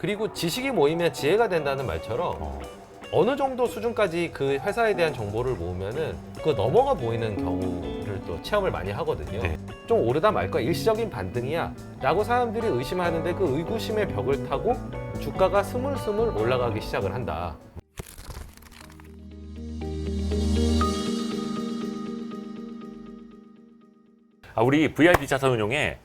그리고 지식이 모이면 지혜가 된다는 말처럼 어느 정도 수준까지 그 회사에 대한 정보를 모으면은 그 넘어가 보이는 경우를 또 체험을 많이 하거든요. 네. 좀 오르다 말까 일시적인 반등이야 라고 사람들이 의심하는데 그 의구심의 벽을 타고 주가가 스물스물 올라가기 시작을 한다. 우리 VIP 자산운용에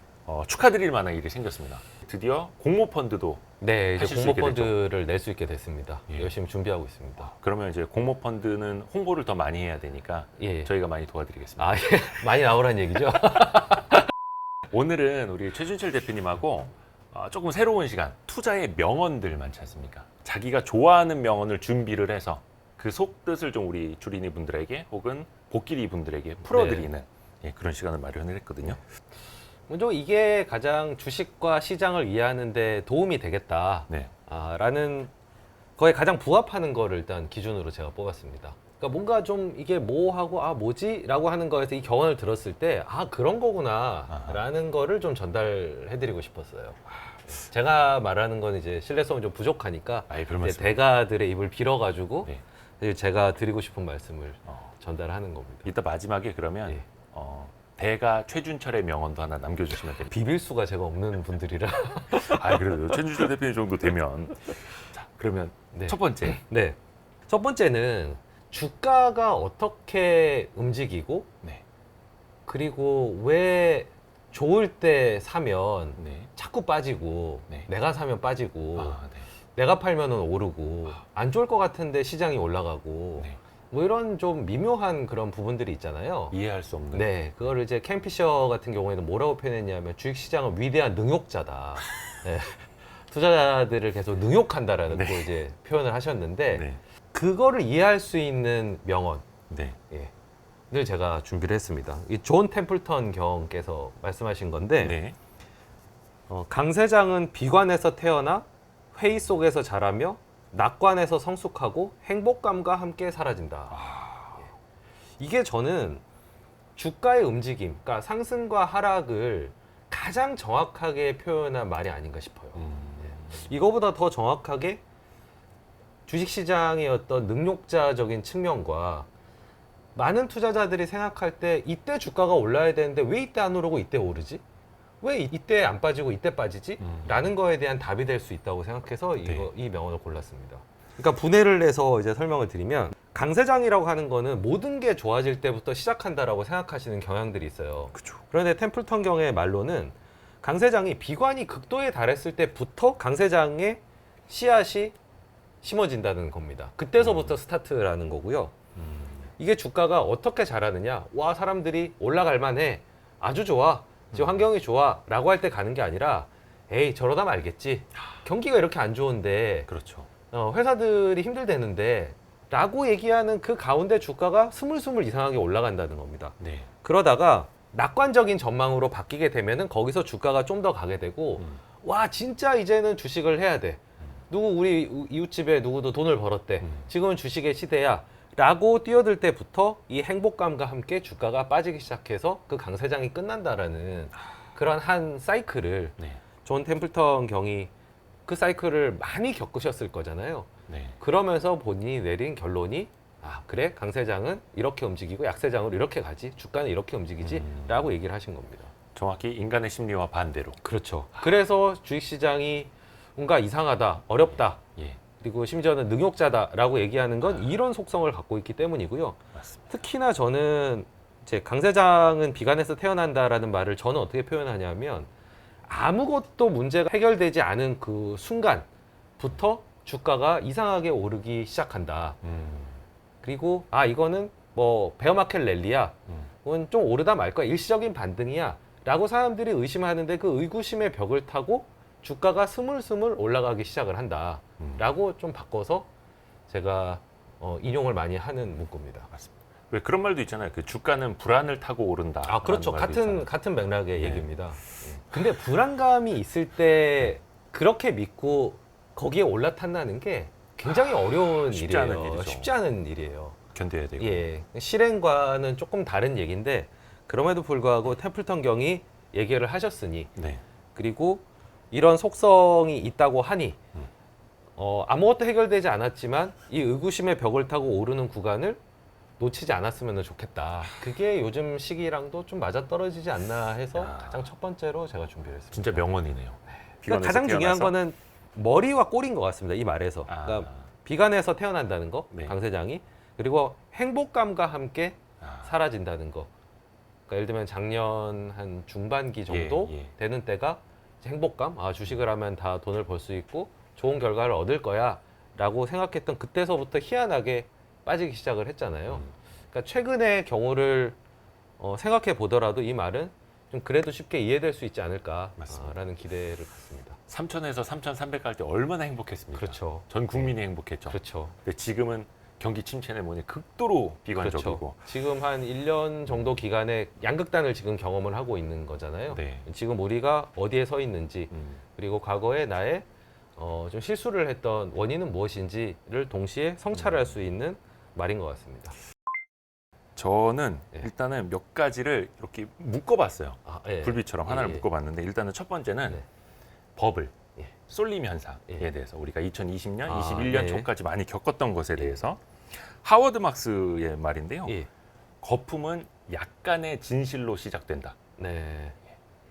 축하드릴 만한 일이 생겼습니다. 드디어 공모펀드도 네, 이제 하실 수 있게 공모펀드를 낼 수 있게 됐습니다. 예. 열심히 준비하고 있습니다. 그러면 이제 공모펀드는 홍보를 더 많이 해야 되니까 예. 저희가 많이 도와드리겠습니다. 아, 예. 많이 나오란 얘기죠? 오늘은 우리 최준철 대표님하고 조금 새로운 시간, 투자의 명언들 많지 않습니까? 자기가 좋아하는 명언을 준비를 해서 그 속뜻을 좀 우리 주린이 분들에게 혹은 복길이 분들에게 풀어드리는 예, 그런 시간을 마련을 했거든요. 먼저 이게 가장 주식과 시장을 이해하는 데 도움이 되겠다. 네. 라는 거에 가장 부합하는 거를 일단 기준으로 제가 뽑았습니다. 그러니까 뭔가 좀 이게 뭐하고 뭐지? 라고 하는 거에서 이 경험을 들었을 때 그런 거구나 라는 거를 좀 전달해드리고 싶었어요. 제가 말하는 건 이제 신뢰성이 좀 부족하니까 별 이제 말씀. 대가들의 입을 빌어가지고 네. 이제 제가 드리고 싶은 말씀을 전달하는 겁니다. 이따 마지막에 그러면 예. 대가 최준철의 명언도 하나 남겨주시면 됩니다. 비빌 수가 제가 없는 분들이라. 그래도 최준철 대표님 정도 되면 자 그러면 네. 첫 번째 네. 첫 번째는 주가가 어떻게 움직이고 네. 그리고 왜 좋을 때 사면 네. 자꾸 빠지고 네. 내가 사면 빠지고 네. 내가 팔면 오르고 안 좋을 것 같은데 시장이 올라가고 네. 뭐 이런 좀 미묘한 그런 부분들이 있잖아요. 이해할 수 없는 네, 그거를 이제 캔 피셔 같은 경우에는 뭐라고 표현했냐면 주식시장은 위대한 능욕자다. 네. 투자자들을 계속 능욕한다라는 또 이제 표현을 하셨는데 네. 그거를 이해할 수 있는 명언 네. 을 제가 준비를 했습니다. 이 존 템플턴 경께서 말씀하신 건데 네. 강세장은 비관에서 태어나 회의 속에서 자라며 낙관에서 성숙하고 행복감과 함께 사라진다. 이게 저는 주가의 움직임, 그러니까 상승과 하락을 가장 정확하게 표현한 말이 아닌가 싶어요. 이거보다 더 정확하게 주식시장의 어떤 능욕자적인 측면과 많은 투자자들이 생각할 때 이때 주가가 올라야 되는데 왜 이때 안 오르고 이때 오르지? 왜 이때 안 빠지고 이때 빠지지? 라는 거에 대한 답이 될 수 있다고 생각해서 이 명언을 골랐습니다. 그러니까 분해를 해서 이제 설명을 드리면 강세장이라고 하는 거는 모든 게 좋아질 때부터 시작한다라고 생각하시는 경향들이 있어요. 그렇죠. 그런데 템플턴 경의 말로는 강세장이 비관이 극도에 달했을 때부터 강세장의 씨앗이 심어진다는 겁니다. 그때서부터 스타트라는 거고요. 이게 주가가 어떻게 자라느냐? 와, 사람들이 올라갈 만해. 아주 좋아. 지금 환경이 좋아. 라고 할 때 가는 게 아니라 에이, 저러다 말겠지. 경기가 이렇게 안 좋은데 그렇죠. 회사들이 힘들대는데 라고 얘기하는 그 가운데 주가가 스물스물 이상하게 올라간다는 겁니다. 네. 그러다가 낙관적인 전망으로 바뀌게 되면은 거기서 주가가 좀 더 가게 되고 와, 진짜 이제는 주식을 해야 돼. 우리 이웃집에 누구도 돈을 벌었대. 지금은 주식의 시대야. 라고 뛰어들 때부터 이 행복감과 함께 주가가 빠지기 시작해서 그 강세장이 끝난다라는 그런 한 사이클을 존 템플턴 경이 그 사이클을 많이 겪으셨을 거잖아요. 네. 그러면서 본인이 내린 결론이 그래, 강세장은 이렇게 움직이고 약세장으로 이렇게 가지, 주가는 이렇게 움직이지 라고 얘기를 하신 겁니다. 정확히 인간의 심리와 반대로. 그렇죠. 그래서 주식시장이 뭔가 이상하다, 어렵다, 예. 그리고 심지어는 능욕자다라고 얘기하는 건 이런 속성을 갖고 있기 때문이고요. 맞습니다. 특히나 저는 이제 강세장은 비관에서 태어난다라는 말을 저는 어떻게 표현하냐면 아무것도 문제가 해결되지 않은 그 순간부터 주가가 이상하게 오르기 시작한다. 그리고 이거는 뭐 베어마켓 랠리야. 이건 좀 오르다 말 거야. 일시적인 반등이야. 라고 사람들이 의심하는데 그 의구심의 벽을 타고 주가가 스물스물 올라가기 시작을 한다. 라고 좀 바꿔서 제가 인용을 많이 하는 문구입니다. 맞습니다. 왜 그런 말도 있잖아요. 그 주가는 불안을 타고 오른다. 그렇죠. 말도 있잖아요. 같은 맥락의 얘기입니다. 근데 불안감이 있을 때 그렇게 믿고 거기에 올라탄다는 게 굉장히 어려운 쉽지 일이에요. 않은 일이죠. 쉽지 않은 일이에요. 견뎌야 되고. 예, 실행과는 조금 다른 얘기인데 그럼에도 불구하고 템플턴 경이 얘기를 하셨으니 네. 그리고 이런 속성이 있다고 하니 아무것도 해결되지 않았지만 이 의구심의 벽을 타고 오르는 구간을 놓치지 않았으면 좋겠다. 그게 요즘 시기랑도 좀 맞아떨어지지 않나 해서 야. 가장 첫 번째로 제가 준비를 했습니다. 진짜 명언이네요. 그러니까 비건에서 가장 중요한 태어나서? 거는 머리와 꼴인 것 같습니다. 이 말에서. 그러니까 비관에서 태어난다는 거, 네. 강세장이. 그리고 행복감과 함께 아. 사라진다는 거. 그러니까 예를 들면 작년 한 중반기 정도 예. 되는 때가 이제 행복감, 주식을 하면 다 돈을 벌 수 있고 좋은 결과를 얻을 거야 라고 생각했던 그때서부터 희한하게 빠지기 시작을 했잖아요. 그러니까 최근의 경우를 생각해 보더라도 이 말은 좀 그래도 쉽게 이해될 수 있지 않을까라는 기대를 갖습니다. 3,000에서 3,300 갈 때 얼마나 행복했습니까? 그렇죠. 전 국민이 행복했죠. 그렇죠. 근데 지금은 경기 침체는 뭐니 극도로 비관적이고. 그렇죠. 지금 한 1년 정도 기간에 양극단을 지금 경험을 하고 있는 거잖아요. 네. 지금 우리가 어디에 서 있는지 그리고 과거에 나의 좀 실수를 했던 원인은 무엇인지를 동시에 성찰할 수 있는 말인 것 같습니다. 저는 예. 일단은 몇 가지를 이렇게 묶어봤어요. 예. 굴비처럼 하나를 예. 묶어봤는데 일단은 첫 번째는 네. 버블, 예. 쏠림 현상에 예. 대해서 우리가 2020년, 아, 21년 네. 초까지 많이 겪었던 것에 예. 대해서 하워드 막스의 말인데요. 예. 거품은 약간의 진실로 시작된다. 네.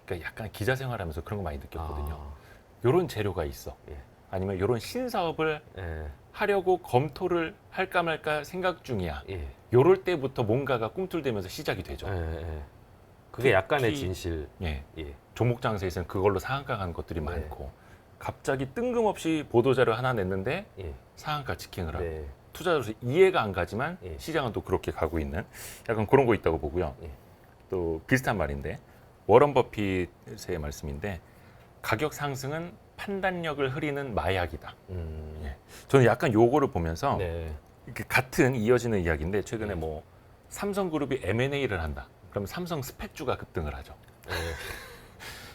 그러니까 약간 기자 생활하면서 그런 거 많이 느꼈거든요. 아, 이런 재료가 있어. 예. 아니면 이런 신사업을 예. 하려고 검토를 할까 말까 생각 중이야. 예. 요럴 때부터 뭔가가 꿈틀대면서 시작이 되죠. 예. 예. 그게 약간의 특히- 진실. 예. 예. 종목 장세에서는 그걸로 상한가 간 것들이 네. 많고 갑자기 뜬금없이 보도자료 하나 냈는데 예. 상한가 지킹을 하고 네. 투자자로서 이해가 안 가지만 예. 시장은 또 그렇게 가고 있는 약간 그런 거 있다고 보고요. 예. 또 비슷한 말인데 워런 버핏의 말씀인데 가격 상승은 판단력을 흐리는 마약이다. 예. 저는 약간 요거를 보면서 네. 이렇게 같은 이어지는 이야기인데 최근에 예. 뭐 삼성그룹이 M&A를 한다. 그럼 삼성 스펙주가 급등을 하죠. 예.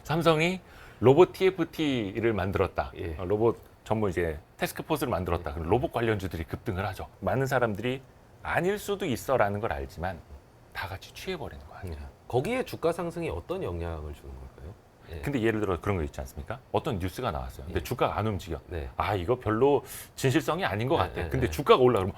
삼성이 로봇 TFT를 만들었다. 예. 로봇 전문 이제 태스크포스를 만들었다. 그럼 로봇 관련주들이 급등을 하죠. 많은 사람들이 아닐 수도 있어라는 걸 알지만 다 같이 취해버리는 거야. 예. 거기에 주가 상승이 어떤 영향을 주는 걸까요? 예. 근데 예를 들어 그런 거 있지 않습니까? 어떤 뉴스가 나왔어요. 근데 예. 주가가 안 움직여. 네. 아 이거 별로 진실성이 아닌 것 같아. 예, 근데 예. 주가가 올라가면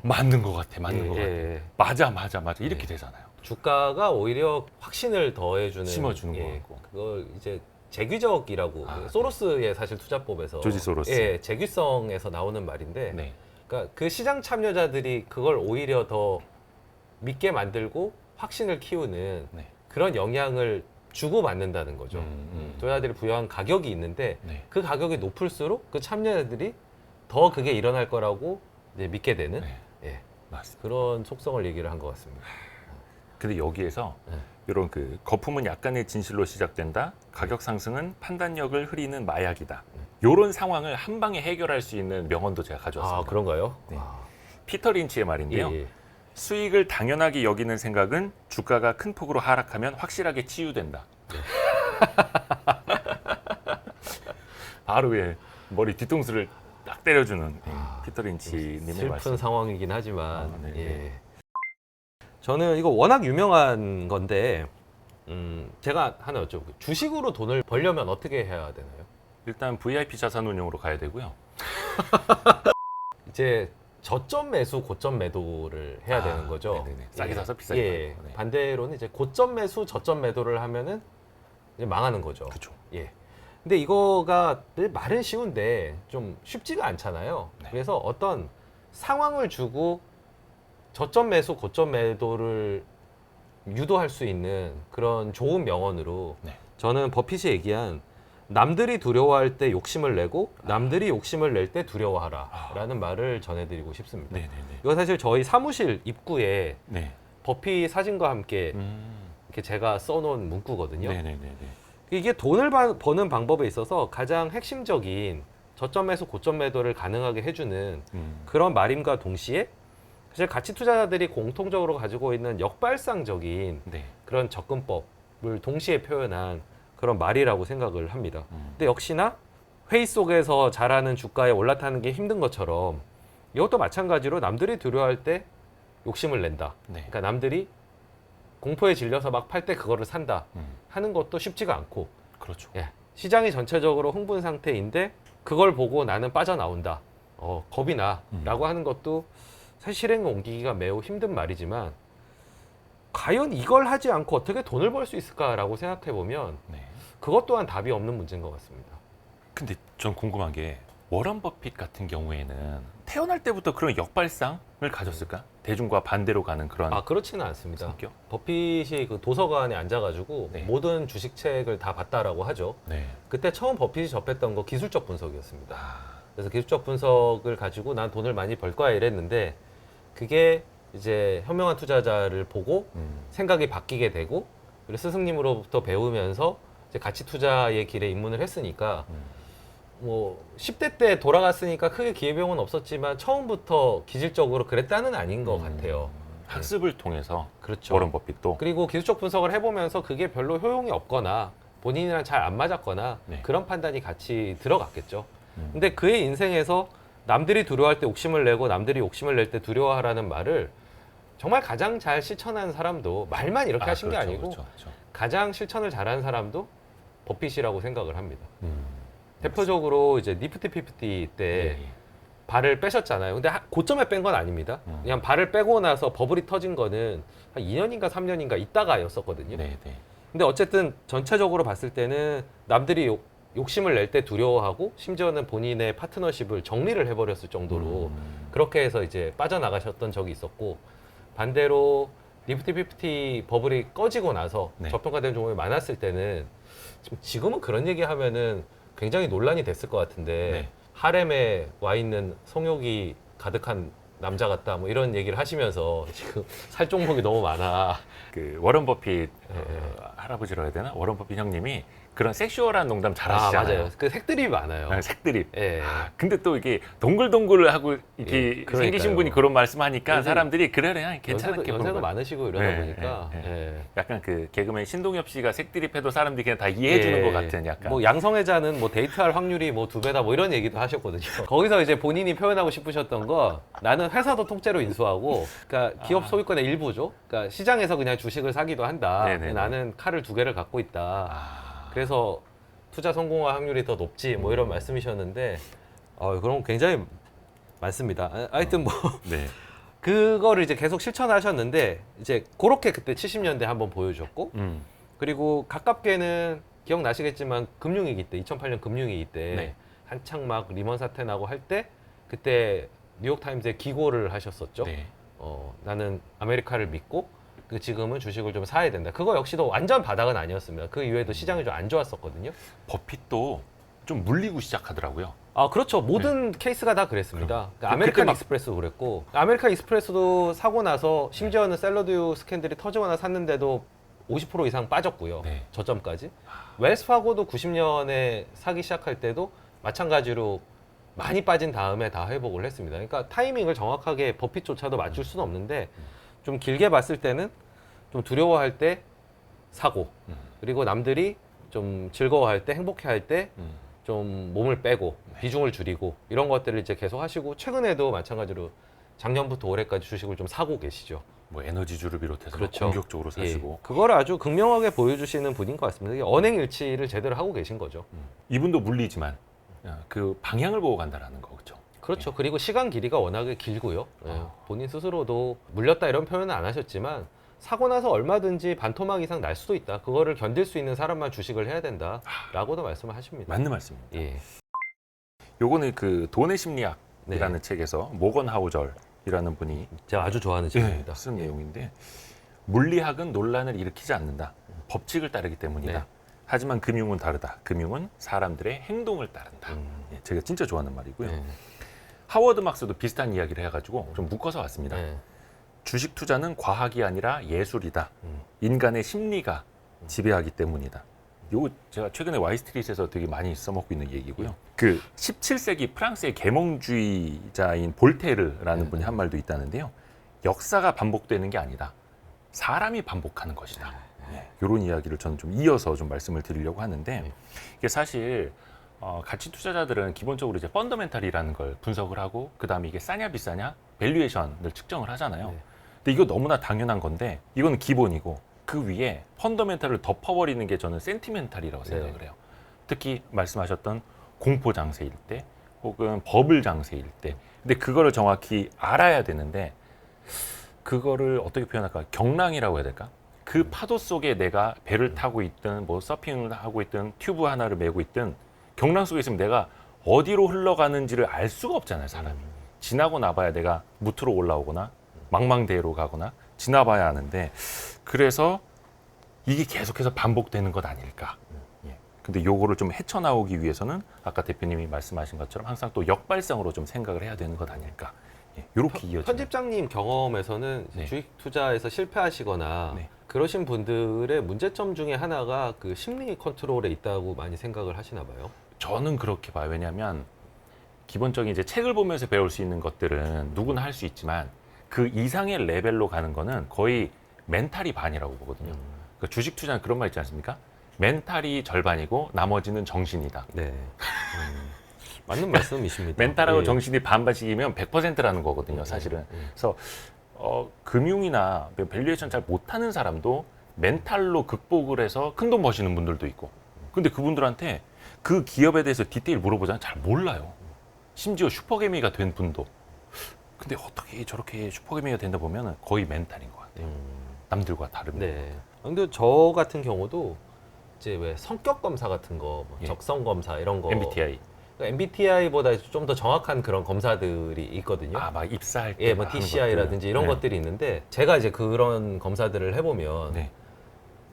맞는 것 같아. 맞는 것 같아. 예. 맞아 이렇게 예. 되잖아요. 주가가 오히려 확신을 더해주는 심어주는 것 같고. 그걸 이제 재규적이라고 아, 소로스의 사실 투자법에서 조지 소로스. 예, 재규성에서 나오는 말인데 네. 그러니까 그 시장 참여자들이 그걸 오히려 더 믿게 만들고 확신을 키우는 네. 그런 영향을 주고 받는다는 거죠. 투자자들이 부여한 가격이 있는데 네. 그 가격이 높을수록 그 참여자들이 더 그게 일어날 거라고 이제 믿게 되는 네. 예, 맞습니다. 그런 속성을 얘기를 한 것 같습니다. 근데 여기에서 네. 이런 그 거품은 약간의 진실로 시작된다. 가격 상승은 판단력을 흐리는 마약이다. 이런 상황을 한 방에 해결할 수 있는 명언도 제가 가져왔습니다. 아 그런가요? 네. 아, 피터 린치의 말인데요. 예, 예. 수익을 당연하게 여기는 생각은 주가가 큰 폭으로 하락하면 확실하게 치유된다. 바로 왜 머리 뒤통수를 딱 때려주는 피터 린치님의 슬픈 말씀. 상황이긴 하지만 아, 네, 예. 네. 저는 이거 워낙 유명한 건데 제가 하나 여쭤볼게요. 주식으로 돈을 벌려면 어떻게 해야 되나요? 일단 VIP 자산운용으로 가야 되고요. 이제 저점 매수, 고점 매도를 해야 되는 거죠. 네네네. 싸게 사서 비싸게 예. 팔고. 네. 반대로는 이제 고점 매수, 저점 매도를 하면은 이제 망하는 거죠. 그렇죠. 예. 근데 이거가 말은 쉬운데 좀 쉽지가 않잖아요. 네. 그래서 어떤 상황을 주고 저점 매수, 고점 매도를 유도할 수 있는 그런 좋은 명언으로 네. 저는 버핏이 얘기한 남들이 두려워할 때 욕심을 내고 남들이 욕심을 낼 때 두려워하라 라는 말을 전해드리고 싶습니다. 네네네. 이거 사실 저희 사무실 입구에 네. 버핏 사진과 함께 이렇게 제가 써놓은 문구거든요. 네네네. 이게 돈을 버는 방법에 있어서 가장 핵심적인 저점 매수, 고점 매도를 가능하게 해주는 그런 말임과 동시에 사실 가치 투자자들이 공통적으로 가지고 있는 역발상적인 네. 그런 접근법을 동시에 표현한 그런 말이라고 생각을 합니다. 근데 역시나 회의 속에서 잘하는 주가에 올라타는 게 힘든 것처럼 이것도 마찬가지로 남들이 두려워할 때 욕심을 낸다. 네. 그러니까 남들이 공포에 질려서 막 팔 때 그거를 산다 하는 것도 쉽지가 않고 그렇죠. 예, 시장이 전체적으로 흥분 상태인데 그걸 보고 나는 빠져나온다. 겁이 나라고 하는 것도 사실 실행에 옮기기가 매우 힘든 말이지만 과연 이걸 하지 않고 어떻게 돈을 벌 수 있을까라고 생각해 보면 네. 그것 또한 답이 없는 문제인 것 같습니다. 근데 전 궁금한 게 워런 버핏 같은 경우에는 태어날 때부터 그런 역발상을 가졌을까? 대중과 반대로 가는 그런 그렇지는 않습니다. 성격? 버핏이 그 도서관에 앉아가지고 네. 모든 주식책을 다 봤다라고 하죠. 네. 그때 처음 버핏이 접했던 거 기술적 분석이었습니다. 아, 그래서 기술적 분석을 가지고 난 돈을 많이 벌 거야 이랬는데 그게 이제 현명한 투자자를 보고 생각이 바뀌게 되고 그리고 스승님으로부터 배우면서 이제 가치 투자의 길에 입문을 했으니까 뭐 10대 때 돌아갔으니까 크게 기회비용은 없었지만 처음부터 기질적으로 그랬다는 아닌 것 같아요. 학습을 통해서 그렇죠. 워런 버핏도 그리고 기술적 분석을 해보면서 그게 별로 효용이 없거나 본인이랑 잘 안 맞았거나 네. 그런 판단이 같이 들어갔겠죠. 근데 그의 인생에서 남들이 두려워할 때 옥심을 내고 남들이 옥심을 낼 때 두려워하라는 말을 정말 가장 잘 실천한 사람도 말만 이렇게 하신 게 그렇죠, 아니고 그렇죠, 그렇죠. 가장 실천을 잘하는 사람도 버핏이라고 생각을 합니다. 대표적으로 이제 니프티 피프티 때 예, 예. 발을 빼셨잖아요. 근데 고점에 뺀 건 아닙니다. 그냥 발을 빼고 나서 버블이 터진 거는 한 2년인가 3년인가 있다가였었거든요. 네, 네. 근데 어쨌든 전체적으로 봤을 때는 남들이 욕심을 낼 때 두려워하고 심지어는 본인의 파트너십을 정리를 해버렸을 정도로 그렇게 해서 이제 빠져나가셨던 적이 있었고 반대로 니프티 피프티 버블이 꺼지고 나서 네. 저평가된 종목이 많았을 때는 지금은 그런 얘기 하면은 굉장히 논란이 됐을 것 같은데 네. 하렘에 와 있는 성욕이 가득한 남자 같다 뭐 이런 얘기를 하시면서 지금 살 종목이 너무 많아. 그 워런 버핏 할아버지라고 해야 되나? 워런 버핏 형님이 그런 섹슈얼한 농담 잘하시잖아요. 맞아요. 그 색들이 많아요. 색드립. 예. 근데 또 이게 동글동글하고 이렇게 예, 그러니까요. 생기신 분이 그런 말씀하니까 요새- 사람들이 그래 괜찮게 연세도 보는 거야. 많으시고 이러다 예, 보니까 예, 예. 약간 그 개그맨 신동엽 씨가 색드립해도 사람들이 그냥 다 이해해 주는 예. 것 같은 약간. 뭐 양성애자는 뭐 데이트할 확률이 뭐 2배다 뭐 이런 얘기도 하셨거든요. 거기서 이제 본인이 표현하고 싶으셨던 거 나는 회사도 통째로 인수하고 그러니까 기업 소유권의 일부죠. 그러니까 시장에서 그냥 주식을 사기도 한다. 네네네. 나는 칼을 2개를 갖고 있다. 아, 그래서 투자 성공할 확률이 더 높지 뭐 이런 말씀이셨는데 그런 거 굉장히 많습니다. 하여튼 뭐 네. 그거를 이제 계속 실천하셨는데 이제 그렇게 그때 70년대 한번 보여줬고 그리고 가깝게는 기억나시겠지만 금융위기 때 2008년 금융위기 때 네. 한창 막 리먼 사태 나고 할 때 그때 뉴욕타임즈에 기고를 하셨었죠. 네. 나는 아메리카를 믿고 지금은 주식을 좀 사야 된다. 그거 역시도 완전 바닥은 아니었습니다. 그 이후에도 시장이 좀 안 좋았었거든요. 버핏도 좀 물리고 시작하더라고요. 그렇죠. 모든 케이스가 다 그랬습니다. 그러니까 그때 아메리칸 막- 익스프레스도 그랬고, 아메리칸 익스프레스도 사고 나서 심지어는 샐러드유 스캔들이 터지거나 샀는데도 50% 이상 빠졌고요. 네. 저점까지. 웰스파고도 90년에 사기 시작할 때도 마찬가지로 많이 빠진 다음에 다 회복을 했습니다. 그러니까 타이밍을 정확하게 버핏조차도 맞출 수는 없는데 좀 길게 봤을 때는 좀 두려워할 때 사고, 그리고 남들이 좀 즐거워할 때, 행복해할 때 좀 몸을 빼고 비중을 줄이고 이런 것들을 이제 계속 하시고 최근에도 마찬가지로 작년부터 올해까지 주식을 좀 사고 계시죠. 뭐 에너지주를 비롯해서 그렇죠. 공격적으로 사시고. 그걸 아주 극명하게 보여주시는 분인 것 같습니다. 이게 언행일치를 제대로 하고 계신 거죠. 이분도 물리지만 그 방향을 보고 간다라는 거 그렇죠. 그렇죠. 그리고 시간 길이가 워낙에 길고요. 본인 스스로도 물렸다 이런 표현은 안 하셨지만 사고 나서 얼마든지 반토막 이상 날 수도 있다. 그거를 견딜 수 있는 사람만 주식을 해야 된다라고도 말씀을 하십니다. 맞는 말씀입니다. 예. 요거는 그 돈의 심리학이라는 네. 책에서 모건 하우절이라는 분이 제가 아주 좋아하는 책입니다. 쓴 내용인데 물리학은 논란을 일으키지 않는다. 법칙을 따르기 때문이다. 네. 하지만 금융은 다르다. 금융은 사람들의 행동을 따른다. 예, 제가 진짜 좋아하는 말이고요. 네. 하워드 막스도 비슷한 이야기를 해가지고 좀 묶어서 왔습니다. 네. 주식 투자는 과학이 아니라 예술이다. 인간의 심리가 지배하기 때문이다. 요거 제가 최근에 와이스트릿에서 되게 많이 써먹고 있는 얘기고요. 그 17세기 프랑스의 계몽주의자인 볼테르라는 분이 한 말도 있다는데요. 역사가 반복되는 게 아니다. 사람이 반복하는 것이다. 이런 이야기를 저는 좀 이어서 좀 말씀을 드리려고 하는데 이게 사실 가치 투자자들은 기본적으로 이제 펀더멘탈이라는 걸 분석을 하고 그 다음에 이게 싸냐 비싸냐 밸류에이션을 측정을 하잖아요. 네. 근데 이거 너무나 당연한 건데 이건 기본이고 그 위에 펀더멘탈을 덮어버리는 게 저는 센티멘탈이라고 생각을 해요. 특히 말씀하셨던 공포 장세일 때 혹은 버블 장세일 때. 근데 그거를 정확히 알아야 되는데 그거를 어떻게 표현할까? 경랑이라고 해야 될까? 그 파도 속에 내가 배를 타고 있든 뭐 서핑을 하고 있든 튜브 하나를 메고 있든 경랑 속에 있으면 내가 어디로 흘러가는지를 알 수가 없잖아요, 사람이. 지나고 나봐야 내가 무트로 올라오거나 망망대해로 가거나 지나봐야 하는데 그래서 이게 계속해서 반복되는 것 아닐까. 예. 근데 요거를 좀 헤쳐나오기 위해서는 아까 대표님이 말씀하신 것처럼 항상 또 역발상으로 좀 생각을 해야 되는 것 아닐까. 예. 요렇게 이어지는. 편집장님 경험에서는 네. 주식 투자에서 실패하시거나 네. 그러신 분들의 문제점 중에 하나가 그 심리 컨트롤에 있다고 많이 생각을 하시나 봐요. 저는 그렇게 봐요. 왜냐하면 기본적인 이제 책을 보면서 배울 수 있는 것들은 누구나 할 수 있지만 그 이상의 레벨로 가는 거는 거의 멘탈이 반이라고 보거든요. 그러니까 주식 투자는 그런 말 있지 않습니까? 멘탈이 절반이고 나머지는 정신이다. 네. 맞는 말씀이십니다. 멘탈하고 예. 정신이 반반씩이면 100%라는 거거든요, 사실은. 그래서 금융이나 밸류에이션 잘 못하는 사람도 멘탈로 극복을 해서 큰 돈 버시는 분들도 있고. 근데 그분들한테 그 기업에 대해서 디테일 물어보자면 잘 몰라요. 심지어 슈퍼개미가 된 분도. 근데 어떻게 저렇게 슈퍼개미가 된다 보면 거의 멘탈인 것 같아요. 남들과 다릅니다. 네. 근데 저 같은 경우도 이제 왜 성격 검사 같은 거, 뭐 예. 적성 검사 이런 거, MBTI. MBTI보다 좀 더 정확한 그런 검사들이 있거든요. 막 입사할 때. 예, 뭐 하는 DCI라든지 것들. 이런 네. 것들이 있는데 제가 이제 그런 검사들을 해보면 네.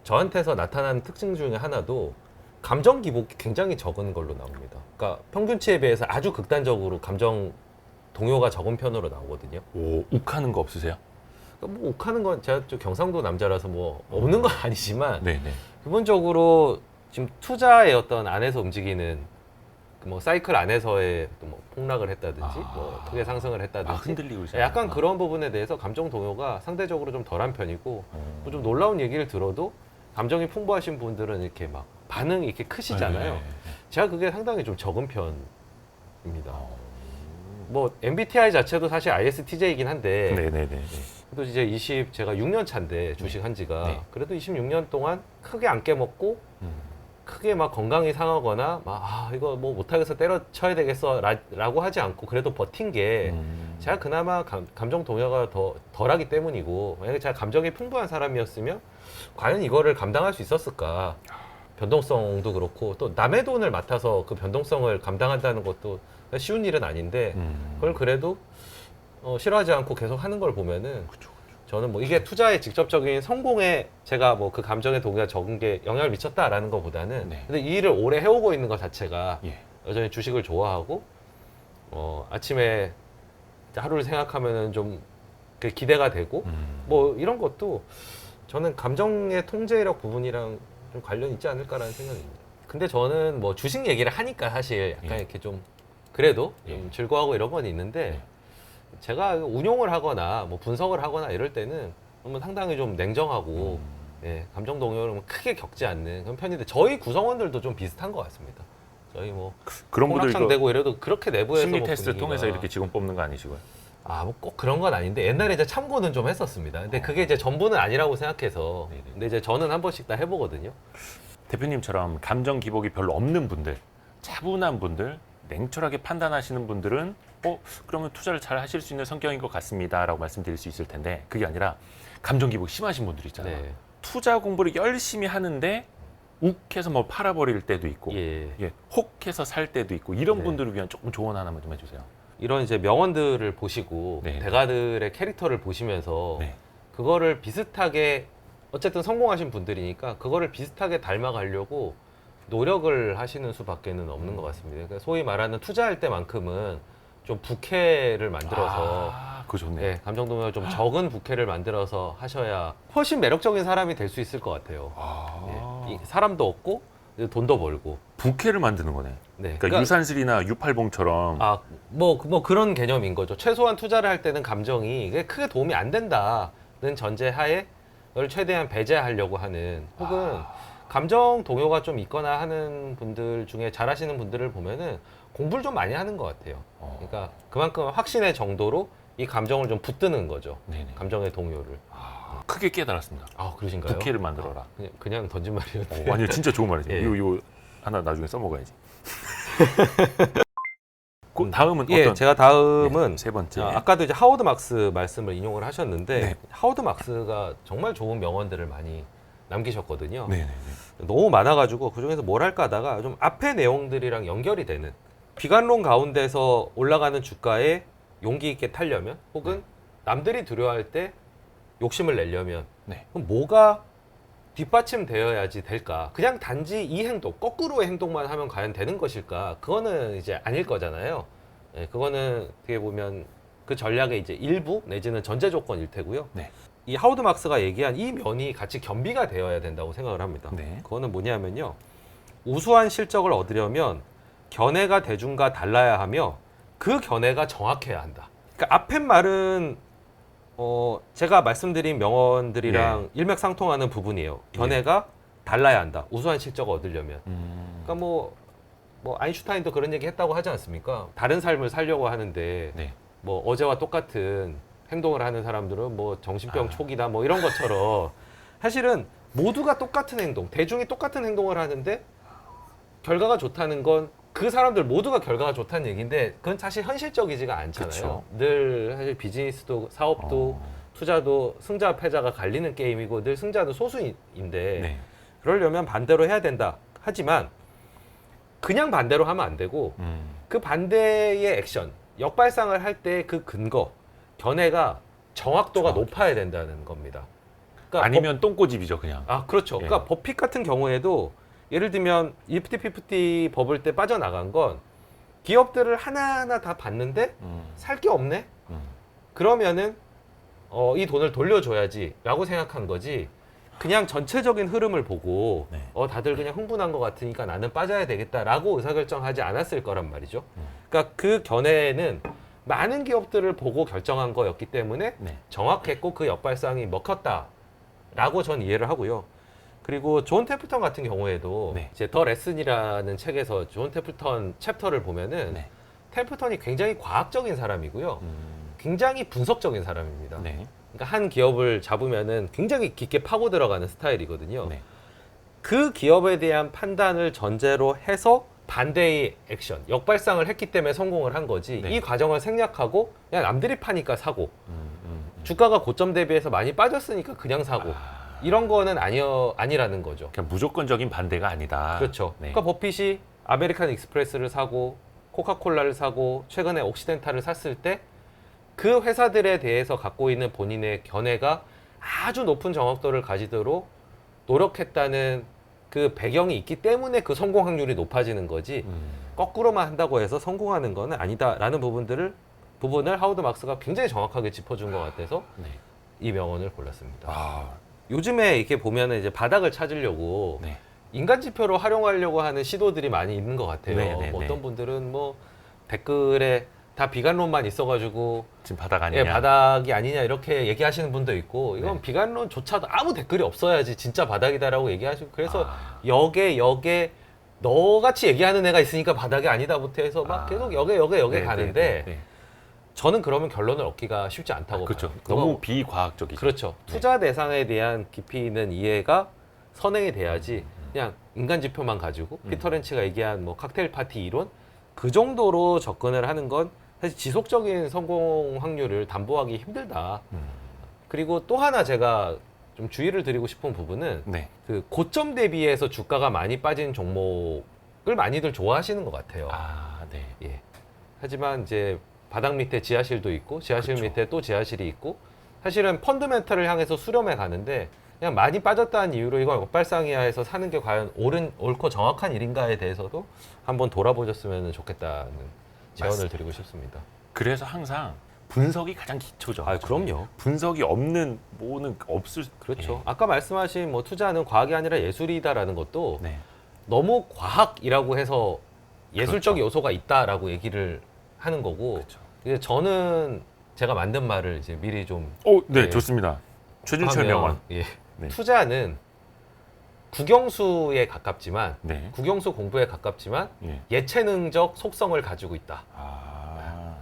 저한테서 나타나는 특징 중에 하나도 감정 기복이 굉장히 적은 걸로 나옵니다. 그러니까 평균치에 비해서 아주 극단적으로 감정 동요가 적은 편으로 나오거든요. 오, 욱하는 거 없으세요? 그러니까 뭐 욱하는 건 제가 좀 경상도 남자라서 뭐 없는 건 아니지만 네네. 기본적으로 지금 투자의 어떤 안에서 움직이는 그뭐 사이클 안에서의 또 뭐 폭락을 했다든지 뭐 크게 상승을 했다든지 흔들리고 있어요. 약간 그런 부분에 대해서 감정 동요가 상대적으로 좀 덜한 편이고 뭐좀 놀라운 얘기를 들어도 감정이 풍부하신 분들은 이렇게 막 반응이 이렇게 크시잖아요. 네. 제가 그게 상당히 좀 적은 편입니다. 뭐 MBTI 자체도 사실 ISTJ이긴 한데 네네네. 그래도 이제 제가 6년 차인데 주식한 지가 네. 그래도 26년 동안 크게 안 깨먹고 크게 막 건강이 상하거나 막 이거 뭐 못하겠어 때려쳐야 되겠어 라고 하지 않고 그래도 버틴 게 제가 그나마 감정 동요가 덜하기 때문이고 만약에 제가 감정이 풍부한 사람이었으면 과연 이거를 감당할 수 있었을까. 변동성도 그렇고 또 남의 돈을 맡아서 그 변동성을 감당한다는 것도 쉬운 일은 아닌데 그걸 그래도 싫어하지 않고 계속 하는 걸 보면은 저는 뭐 이게 투자의 직접적인 성공에 제가 뭐 그 감정의 동요가 적은 게 영향을 미쳤다라는 것보다는 네. 근데 이 일을 오래 해오고 있는 것 자체가 예. 여전히 주식을 좋아하고 아침에 하루를 생각하면은 좀 기대가 되고 뭐 이런 것도 저는 감정의 통제력 부분이랑 좀 관련 있지 않을까라는 생각입니다. 근데 저는 뭐 주식 얘기를 하니까 사실 약간 예. 이렇게 좀 그래도 예. 좀 즐거워하고 이런 건 있는데 제가 운용을 하거나 뭐 분석을 하거나 이럴 때는 상당히 좀 냉정하고 예, 감정 동요를 크게 겪지 않는 그런 편인데 저희 구성원들도 좀 비슷한 것 같습니다. 저희 뭐 그런 분들 폭락장 이거 되고 이래도 그렇게 내부에서 심리 뭐 테스트를 분위기가- 통해서 이렇게 직원 뽑는 거 아니시고요? 뭐 꼭 그런 건 아닌데 옛날에 이제 참고는 좀 했었습니다. 근데 그게 이제 전부는 아니라고 생각해서 네네. 근데 이제 저는 한 번씩 다 해보거든요. 대표님처럼 감정 기복이 별로 없는 분들, 차분한 분들, 냉철하게 판단하시는 분들은 그러면 투자를 잘 하실 수 있는 성격인 것 같습니다라고 말씀드릴 수 있을 텐데 그게 아니라 감정 기복 심하신 분들 있잖아요. 네. 투자 공부를 열심히 하는데 욱해서 뭐 팔아버릴 때도 있고 예. 혹해서 살 때도 있고 이런 네. 분들을 위한 조금 조언 하나만 좀 해주세요. 이런 이제 명언들을 보시고 네. 대가들의 캐릭터를 보시면서 네. 그거를 비슷하게 어쨌든 성공하신 분들이니까 그거를 비슷하게 닮아가려고 노력을 하시는 수밖에는 없는 것 같습니다. 그러니까 소위 말하는 투자할 때만큼은 좀 부캐를 만들어서 그거 좋네요. 네, 감정 동요가 좀 적은 부캐를 만들어서 하셔야 훨씬 매력적인 사람이 될 수 있을 것 같아요. 이 사람도 없고 이제 돈도 벌고. 부캐를 만드는 거네. 네, 그러니까 유산슬이나 유팔봉처럼 뭐 그런 개념인 거죠. 최소한 투자를 할 때는 감정이 그게 크게 도움이 안 된다는 전제하에 그걸 최대한 배제하려고 하는 혹은 감정 동요가 좀 있거나 하는 분들 중에 잘하시는 분들을 보면은 공부를 좀 많이 하는 것 같아요. 그러니까 그만큼 확신의 정도로 이 감정을 좀 붙드는 거죠. 네네. 감정의 동요를. 크게 깨달았습니다. 그러신가요? 부캐를 만들어라. 그냥 던진 말이었는데. 아니 진짜 좋은 말이죠. 예. 이거 하나 나중에 써먹어야지. 다음은 예, 어떤? 제가 다음은 네, 세 번째. 아까도 이제 하워드 막스 말씀을 인용을 하셨는데 네. 하워드 막스가 정말 좋은 명언들을 많이 남기셨거든요. 네네네. 너무 많아가지고 그 중에서 뭘 할까 하다가 좀 앞의 내용들이랑 연결이 되는 비관론 가운데서 올라가는 주가에 용기 있게 타려면 혹은 남들이 두려워할 때 욕심을 내려면 네. 그럼 뭐가 뒷받침되어야지 될까? 그냥 단지 이 행동, 거꾸로의 행동만 하면 과연 되는 것일까? 그거는 이제 아닐 거잖아요. 예, 그거는 어떻게 보면 그 전략의 이제 일부 내지는 전제 조건일 테고요. 네. 이 하워드 막스가 얘기한 이 면이 같이 겸비가 되어야 된다고 생각을 합니다. 네. 그거는 뭐냐면요. 우수한 실적을 얻으려면 견해가 대중과 달라야 하며 그 견해가 정확해야 한다. 그러니까 앞에 말은 제가 말씀드린 명언들이랑 일맥상통하는 부분이에요. 견해가 달라야 한다. 우수한 실적을 얻으려면. 그러니까 뭐 아인슈타인도 그런 얘기 했다고 하지 않습니까? 다른 삶을 살려고 하는데 네. 뭐 어제와 똑같은 행동을 하는 사람들은 뭐 정신병 초기다 뭐 이런 것처럼 사실은 모두가 똑같은 행동, 대중이 똑같은 행동을 하는데 결과가 좋다는 건 그 사람들 모두가 결과가 좋다는 얘기인데 그건 사실 현실적이지가 않잖아요. 그쵸. 늘 사실 비즈니스도 사업도 투자도 승자 패자가 갈리는 게임이고 늘 승자는 소수인데 네. 그러려면 반대로 해야 된다. 하지만 그냥 반대로 하면 안 되고 그 반대의 액션, 역발상을 할 때 그 근거, 견해가 정확도가 정확히. 높아야 된다는 겁니다. 그러니까 아니면 똥꼬집이죠 그냥. 그렇죠. 예. 그러니까 버핏 같은 경우에도 예를 들면 이프티 버블 때 빠져나간 건 기업들을 하나하나 다 봤는데 살 게 없네? 그러면은 이 돈을 돌려줘야지라고 생각한 거지. 그냥 전체적인 흐름을 보고 네. 다들 그냥 흥분한 것 같으니까 나는 빠져야 되겠다라고 의사결정하지 않았을 거란 말이죠. 그러니까 그 견해는 많은 기업들을 보고 결정한 거였기 때문에 네. 정확했고 그 역발상이 먹혔다라고 전 이해를 하고요. 그리고 존 태플턴 같은 경우에도 네. 이제 더 레슨이라는 책에서 존 태플턴 챕터를 보면은 네. 태플턴이 굉장히 과학적인 사람이고요. 굉장히 분석적인 사람입니다. 네. 그러니까 한 기업을 잡으면은 굉장히 깊게 파고 들어가는 스타일이거든요. 네. 그 기업에 대한 판단을 전제로 해서 반대의 액션, 역발상을 했기 때문에 성공을 한 거지. 네. 이 과정을 생략하고 그냥 남들이 파니까 사고, 주가가 고점 대비해서 많이 빠졌으니까 그냥 사고. 이런 거는 아니라는 거죠. 그냥 무조건적인 반대가 아니다. 그렇죠. 네. 그러니까 버핏이 아메리칸 익스프레스를 사고 코카콜라를 사고 최근에 옥시덴탈을 샀을 때 그 회사들에 대해서 갖고 있는 본인의 견해가 아주 높은 정확도를 가지도록 노력했다는 그 배경이 있기 때문에 그 성공 확률이 높아지는 거지 거꾸로만 한다고 해서 성공하는 거는 아니다라는 부분을 하워드 막스가 굉장히 정확하게 짚어준 것 같아서 네. 이 명언을 골랐습니다. 아, 요즘에 이렇게 보면은 이제 바닥을 찾으려고 네. 인간 지표로 활용하려고 하는 시도들이 많이 있는 것 같아요. 네, 네, 뭐 네. 어떤 분들은 뭐 댓글에 다 비관론만 있어가지고 지금 바닥 아니냐? 예, 바닥이 아니냐 이렇게 얘기하시는 분도 있고 이건 네. 비관론조차도 아무 댓글이 없어야지 진짜 바닥이다라고 얘기하시고 그래서 아. 역에 너같이 얘기하는 애가 있으니까 바닥이 아니다부터 해서 막 계속 역에 네, 가는데 네, 네. 저는 그러면 결론을 얻기가 쉽지 않다고 그렇죠. 봐요. 너무 그거- 비과학적이죠. 그렇죠. 네. 투자 대상에 대한 깊이 있는 이해가 선행이 돼야지 그냥 인간 지표만 가지고 피터 렌치가 얘기한 뭐 칵테일 파티 이론 그 정도로 접근을 하는 건 사실 지속적인 성공 확률을 담보하기 힘들다. 그리고 또 하나 제가 좀 주의를 드리고 싶은 부분은 네. 그 고점 대비해서 주가가 많이 빠진 종목을 많이들 좋아하시는 것 같아요. 아, 네. 예. 하지만 이제 바닥 밑에 지하실도 있고 지하실 그렇죠. 밑에 또 지하실이 있고 사실은 펀드멘탈을 향해서 수렴해 가는데 그냥 많이 빠졌다는 이유로 이걸 역발상이야해서 사는 게 과연 옳고 정확한 일인가에 대해서도 한번 돌아보셨으면 좋겠다는 제언을 맞습니다. 드리고 싶습니다. 그래서 항상 분석이 가장 기초죠. 그럼요. 분석이 없는 뭐는 없을. 그렇죠. 예. 아까 말씀하신 뭐 투자는 과학이 아니라 예술이다라는 것도 네. 너무 과학이라고 해서 예술적 그렇죠. 요소가 있다라고 얘기를 하는 거고 그렇죠. 이제 저는 제가 만든 말을 이제 미리 좀 네, 예. 좋습니다. 최준철 하면, 명언. 예. 네. 투자는 국영수에 가깝지만 네. 국영수 공부에 가깝지만 예. 예체능적 속성을 가지고 있다. 아.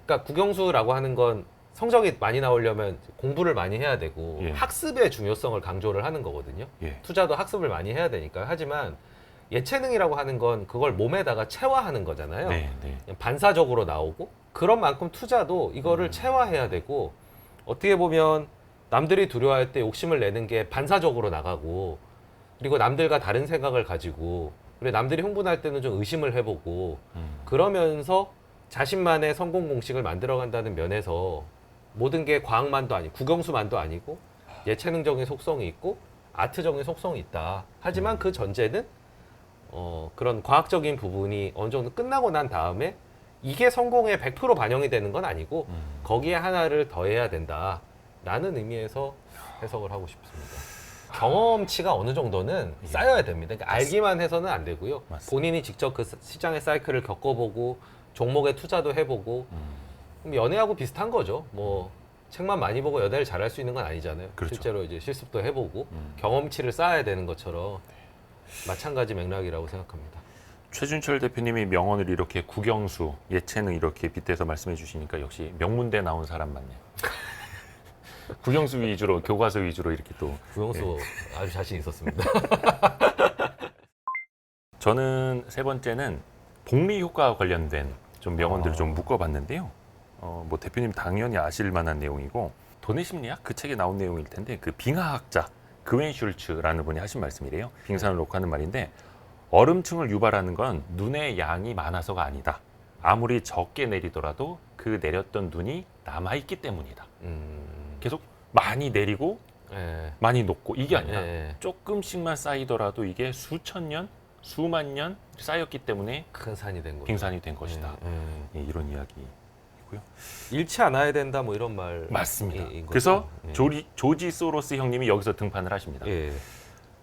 그러니까 국영수라고 하는 건 성적이 많이 나오려면 공부를 많이 해야 되고 예. 학습의 중요성을 강조를 하는 거거든요. 예. 투자도 학습을 많이 해야 되니까. 하지만 예체능이라고 하는 건 그걸 몸에다가 체화하는 거잖아요. 네, 네. 그냥 반사적으로 나오고 그런 만큼 투자도 이거를 체화해야 되고 어떻게 보면 남들이 두려워할 때 욕심을 내는 게 반사적으로 나가고 그리고 남들과 다른 생각을 가지고 그리고 남들이 흥분할 때는 좀 의심을 해보고 그러면서 자신만의 성공 공식을 만들어간다는 면에서 모든 게 과학만도 아니고 국영수만도 아니고 예체능적인 속성이 있고 아트적인 속성이 있다. 하지만 그 전제는 그런 과학적인 부분이 어느 정도 끝나고 난 다음에 이게 성공에 100% 반영이 되는 건 아니고 거기에 하나를 더해야 된다. 라는 의미에서 해석을 하고 싶습니다. 경험치가 어느 정도는 쌓여야 됩니다. 그러니까 알기만 해서는 안 되고요. 맞습니다. 본인이 직접 그 시장의 사이클을 겪어보고 종목에 투자도 해보고 그럼 연애하고 비슷한 거죠. 뭐 책만 많이 보고 연애를 잘할 수 있는 건 아니잖아요. 그렇죠. 실제로 이제 실습도 해보고 경험치를 쌓아야 되는 것처럼 마찬가지 맥락이라고 생각합니다. 최준철 대표님이 명언을 이렇게 국영수, 예체능 이렇게 빗대서 말씀해 주시니까 역시 명문대 나온 사람 맞네요. 국영수 위주로, 교과서 위주로 이렇게 또. 구영수 아주 자신 있었습니다. 저는 세 번째는 복리 효과와 관련된 좀 명언들을 좀 묶어봤는데요. 뭐 대표님 당연히 아실 만한 내용이고 돈의 심리학 그 책에 나온 내용일 텐데 그 빙하학자 그웬 슐츠라는 분이 하신 말씀이래요. 빙산을 놓고 하는 말인데 얼음층을 유발하는 건 눈의 양이 많아서가 아니다. 아무리 적게 내리더라도 그 내렸던 눈이 남아있기 때문이다. 계속 많이 내리고 예. 많이 녹고 이게 아니라 예. 조금씩만 쌓이더라도 이게 수천 년, 수만 년 쌓였기 때문에 큰 산이 된 거죠. 빙산이 된 것이다. 예. 예, 이런 이야기고요. 잃지 않아야 된다 뭐 이런 말 맞습니다. 인 거죠. 그래서 예. 조지 소로스 형님이 여기서 등판을 하십니다. 예.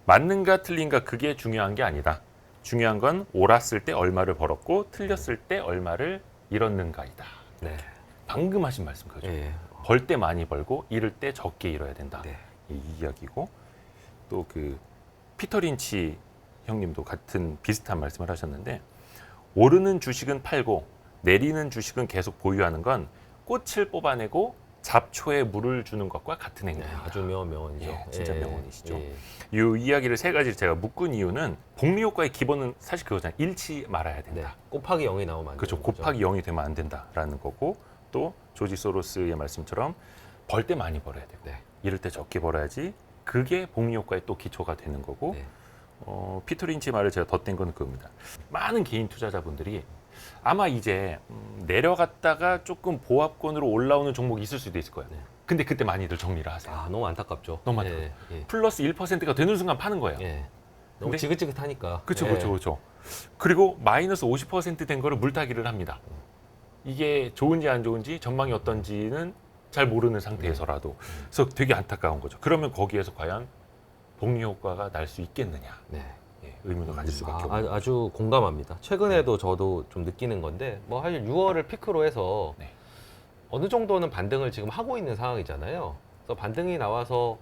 맞는가 틀린가 그게 중요한 게 아니다. 중요한 건 옳았을 때 얼마를 벌었고 틀렸을 때 얼마를 잃었는가이다. 네. 방금 하신 말씀 그죠? 예. 벌 때 많이 벌고 잃을 때 적게 잃어야 된다. 네. 이 이야기고 또 그 피터 린치 형님도 같은 비슷한 말씀을 하셨는데 오르는 주식은 팔고 내리는 주식은 계속 보유하는 건 꽃을 뽑아내고 잡초에 물을 주는 것과 같은 네. 행동이다. 아주 명언이죠. 예, 진짜 명언이시죠. 예. 이 이야기를 세 가지를 제가 묶은 이유는 복리 효과의 기본은 사실 그거잖아요. 잃지 말아야 네. 된다. 곱하기 0이 나오면 안 그렇죠. 되는 거죠. 곱하기 0이 되면 안 된다라는 거고 또 조지 소로스의 말씀처럼 벌 때 많이 벌어야 되고 네. 잃을 때 적게 벌어야지 그게 복리 효과의 또 기초가 되는 거고 네. 피터 린치 말을 제가 덧댄 건 그겁니다. 많은 개인 투자자분들이 아마 이제 내려갔다가 조금 보합권으로 올라오는 종목이 있을 수도 있을 거예요. 네. 근데 그때 많이들 정리를 하세요. 아, 너무 안타깝죠. 너무 예. 안타깝죠. 예. 플러스 1%가 되는 순간 파는 거예요. 예. 너무 근데- 지긋지긋하니까. 그렇죠, 예. 그렇죠, 그렇죠. 그리고 마이너스 50%된 거를 물타기를 합니다. 이게 좋은지 안 좋은지 전망이 어떤지는 잘 모르는 상태에서라도 그래서 되게 안타까운 거죠. 그러면 거기에서 과연 복리 효과가 날 수 있겠느냐 네. 예, 의문을 가질 수밖에 없는 거죠. 아주 공감합니다. 최근에도 저도 좀 느끼는 건데 뭐 사실 6월을 피크로 해서 네. 어느 정도는 반등을 지금 하고 있는 상황이잖아요. 그래서 반등이 나와서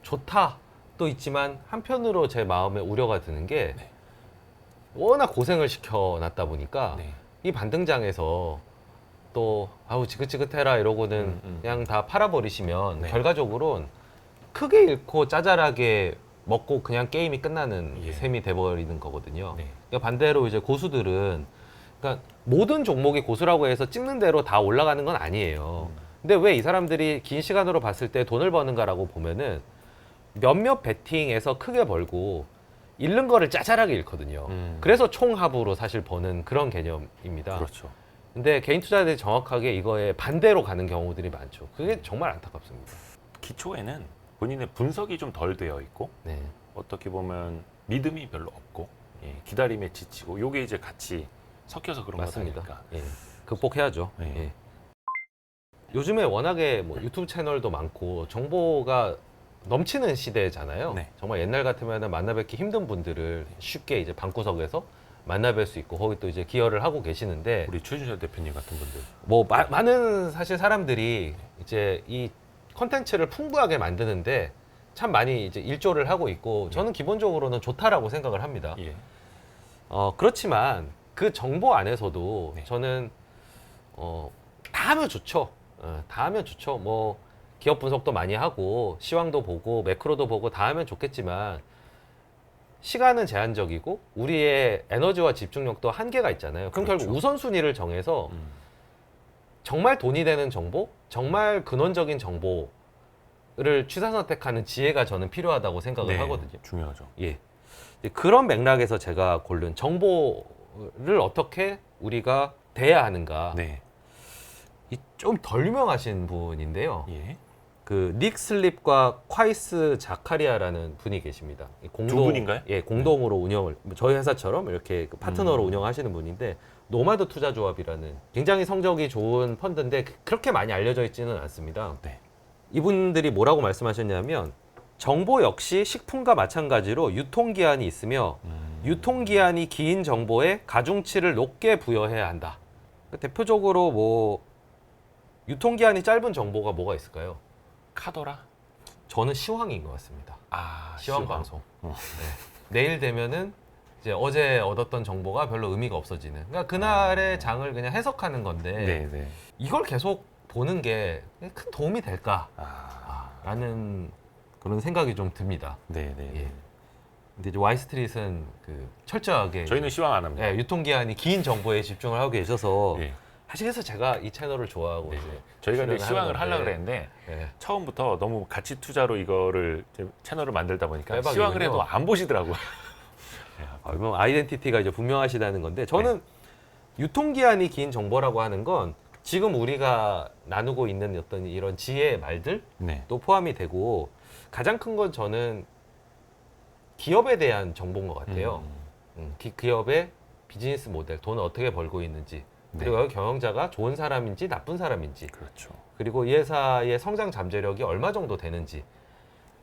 좋다도 있지만 한편으로 제 마음에 우려가 드는 게 네. 워낙 고생을 시켜놨다 보니까 네. 이 반등장에서 또 아우 지긋지긋해라 이러고는 그냥 다 팔아버리시면 네. 결과적으로는 크게 잃고 짜잘하게 먹고 그냥 게임이 끝나는 예. 셈이 돼버리는 거거든요. 네. 그러니까 반대로 이제 고수들은 그러니까 모든 종목이 고수라고 해서 찍는 대로 다 올라가는 건 아니에요. 근데 왜 이 사람들이 긴 시간으로 봤을 때 돈을 버는가라고 보면은 몇몇 베팅에서 크게 벌고 잃는 거를 짜잘하게 잃거든요. 그래서 총합으로 사실 버는 그런 개념입니다. 그렇죠. 근데 개인 투자자들이 정확하게 이거에 반대로 가는 경우들이 많죠. 그게 정말 안타깝습니다. 기초에는 본인의 분석이 좀 덜 되어 있고 네. 어떻게 보면 믿음이 별로 없고 예, 기다림에 지치고 요게 이제 같이 섞여서 그런 맞습니다. 거니까. 예. 극복해야죠. 네. 예. 요즘에 워낙에 뭐 유튜브 채널도 많고 정보가 넘치는 시대잖아요. 네. 정말 옛날 같으면 만나뵙기 힘든 분들을 쉽게 이제 방구석에서 만나뵐 수 있고 거기 또 이제 기여를 하고 계시는데 우리 최준철 대표님 같은 분들 뭐 많은 사실 사람들이 이제 이 컨텐츠를 풍부하게 만드는데 참 많이 이제 일조를 하고 있고 저는 기본적으로는 좋다라고 생각을 합니다. 예. 그렇지만 그 정보 안에서도 네. 저는 다 하면 좋죠. 다 하면 좋죠. 뭐 기업 분석도 많이 하고 시황도 보고 매크로도 보고 다 하면 좋겠지만 시간은 제한적이고 우리의 에너지와 집중력도 한계가 있잖아요. 그럼 그렇죠. 결국 우선순위를 정해서 음. 정말 돈이 되는 정보, 정말 근원적인 정보를 취사 선택하는 지혜가 저는 필요하다고 생각을 네, 하거든요. 중요하죠. 예. 그런 맥락에서 제가 고른 정보를 어떻게 우리가 대해야 하는가. 네. 좀 덜 유명하신 분인데요. 예. 그 닉 슬립과 콰이스 자카리아라는 분이 계십니다. 두 분인가요? 예, 공동으로 운영을 저희 회사처럼 이렇게 그 파트너로 운영하시는 분인데 노마드 투자조합이라는 굉장히 성적이 좋은 펀드인데 그렇게 많이 알려져 있지는 않습니다. 네. 이분들이 뭐라고 말씀하셨냐면 정보 역시 식품과 마찬가지로 유통기한이 있으며 유통기한이 긴 정보에 가중치를 높게 부여해야 한다. 대표적으로 뭐 유통기한이 짧은 정보가 뭐가 있을까요? 카더라. 저는 시황인 것 같습니다. 아, 시황 방송. 어. 네. 내일 되면은 이제 어제 얻었던 정보가 별로 의미가 없어지는. 그러니까 그날의 장을 그냥 해석하는 건데 네, 네. 이걸 계속 보는 게 큰 도움이 될까? 아, 라는 그런 생각이 좀 듭니다. 네, 네. 예. 근데 이제 와이스트릿은 그 철저하게 저희는 시황 안 합니다. 예, 유통기한이 긴 정보에 집중을 하고 계셔서 예. 사실 그래서 제가 이 채널을 좋아하고 네. 이제 저희가 이제 출연을 시황을 하는 하려고 건데, 그랬는데 예. 처음부터 너무 가치 투자로 이거를 이제 채널을 만들다 보니까 대박이군요. 시황을 해도 안 보시더라고요. 뭐 아이덴티티가 이제 분명하시다는 건데 저는 유통기한이 긴 정보라고 하는 건 지금 우리가 나누고 있는 어떤 이런 지혜의 말들도 네. 포함이 되고 가장 큰 건 저는 기업에 대한 정보인 것 같아요. 기업의 비즈니스 모델, 돈을 어떻게 벌고 있는지 그리고 여기 경영자가 좋은 사람인지 나쁜 사람인지 그렇죠. 그리고 이 회사의 성장 잠재력이 얼마 정도 되는지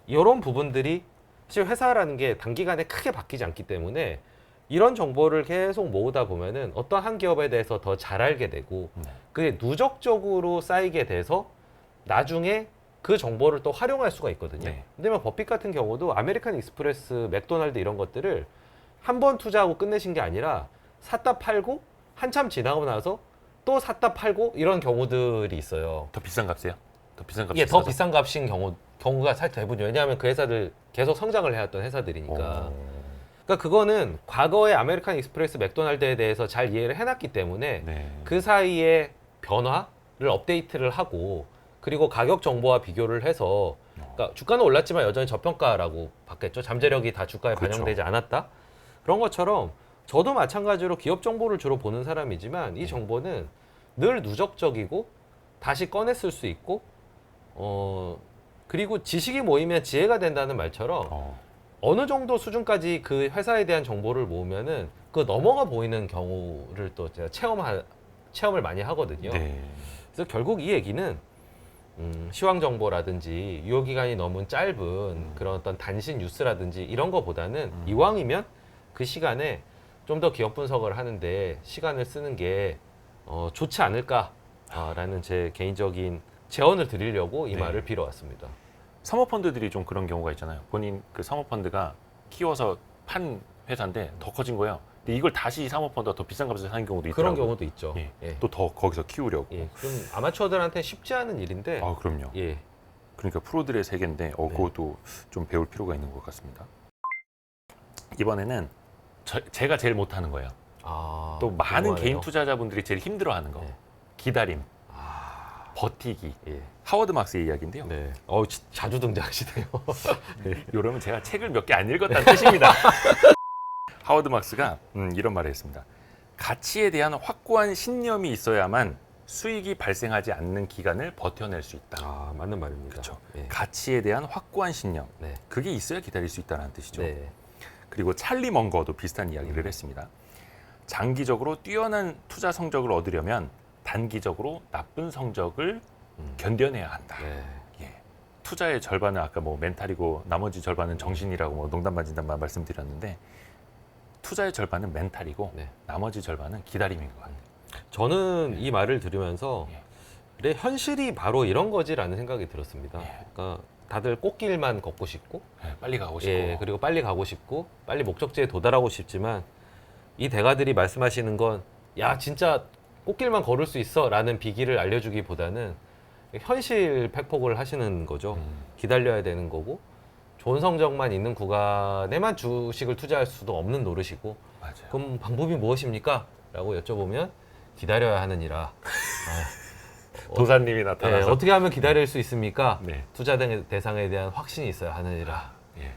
이런 부분들이 사실 회사라는 게 단기간에 크게 바뀌지 않기 때문에 이런 정보를 계속 모으다 보면은 어떤 한 기업에 대해서 더 잘 알게 되고 네. 그게 누적적으로 쌓이게 돼서 나중에 그 정보를 또 활용할 수가 있거든요. 네. 근데 뭐 버핏 같은 경우도 아메리칸 익스프레스, 맥도날드 이런 것들을 한 번 투자하고 끝내신 게 아니라 샀다 팔고 한참 지나고 나서 또 샀다 팔고 이런 경우들이 있어요. 더 비싼 값이요? 더 비싼 값이 이게 더 있어서? 비싼 값인 경우가 사실 대부분이에요. 왜냐하면 그 회사들 계속 성장을 해왔던 회사들이니까. 그러니까 그거는 과거의 아메리칸 익스프레스, 맥도날드에 대해서 잘 이해를 해놨기 때문에 네. 그 사이에 변화를 업데이트를 하고 그리고 가격 정보와 비교를 해서 그러니까 주가는 올랐지만 여전히 저평가라고 봤겠죠. 잠재력이 다 주가에 그렇죠. 반영되지 않았다. 그런 것처럼 저도 마찬가지로 기업 정보를 주로 보는 사람이지만 이 정보는 늘 누적적이고 다시 꺼내 쓸 수 있고 그리고 지식이 모이면 지혜가 된다는 말처럼 어느 정도 수준까지 그 회사에 대한 정보를 모으면은 그 넘어가 보이는 경우를 또 제가 체험을 많이 하거든요. 네. 그래서 결국 이 얘기는 시황 정보라든지 유효 기간이 너무 짧은 그런 어떤 단신 뉴스라든지 이런 거보다는 이왕이면 그 시간에 좀 더 기업 분석을 하는데 시간을 쓰는 게 좋지 않을까라는 제 개인적인 제언을 드리려고 이 네. 말을 빌어왔습니다. 사모펀드들이 좀 그런 경우가 있잖아요. 본인 그 사모펀드가 키워서 판 회사인데 더 커진 거예요. 근데 이걸 다시 사모펀드가 더 비싼 값에 사는 경우도 있더라고요. 그런 경우도 있죠. 예. 예. 또 더 거기서 키우려고. 예. 좀 아마추어들한테 쉽지 않은 일인데. 아, 그럼요. 예. 그러니까 프로들의 세계인데 그것도 좀 배울 필요가 있는 것 같습니다. 이번에는 제가 제일 못하는 거예요. 또 많은 궁금하네요. 개인 투자자분들이 제일 힘들어하는 거. 네. 기다림, 버티기. 예. 하워드 막스의 이야기인데요. 네. 자주 등장하시네요. 이러면 제가 책을 몇 개 안 읽었다는 뜻입니다. 하워드 막스가 이런 말을 했습니다. 가치에 대한 확고한 신념이 있어야만 수익이 발생하지 않는 기간을 버텨낼 수 있다. 맞는 말입니다. 그렇죠. 예. 가치에 대한 확고한 신념. 네. 그게 있어야 기다릴 수 있다는 뜻이죠. 네. 그리고 찰리 먼거도 비슷한 이야기를 했습니다. 장기적으로 뛰어난 투자 성적을 얻으려면 단기적으로 나쁜 성적을 견뎌내야 한다. 네. 예. 투자의 절반은 아까 뭐 멘탈이고 나머지 절반은 정신이라고 뭐 농담 반 진담만 말씀드렸는데 투자의 절반은 멘탈이고 네. 나머지 절반은 기다림인 것 같아요. 저는 이 말을 들으면서 예. 그래 현실이 바로 이런 거지라는 생각이 들었습니다. 예. 그러니까 다들 꽃길만 걷고 싶고, 예, 빨리 가고 싶고 예, 그리고 빨리 가고 싶고, 빨리 목적지에 도달하고 싶지만 이 대가들이 말씀하시는 건 야 진짜 꽃길만 걸을 수 있어라는 비기를 알려주기보다는 현실 팩폭을 하시는 거죠. 기다려야 되는 거고 좋은 성적만 있는 구간에만 주식을 투자할 수도 없는 노릇이고 맞아요. 그럼 방법이 무엇입니까? 라고 여쭤보면 기다려야 하느니라. 도사님이 나타나서 어떻게 하면 기다릴 수 있습니까? 네. 투자 대상에 대한 확신이 있어야 하느니라. 예.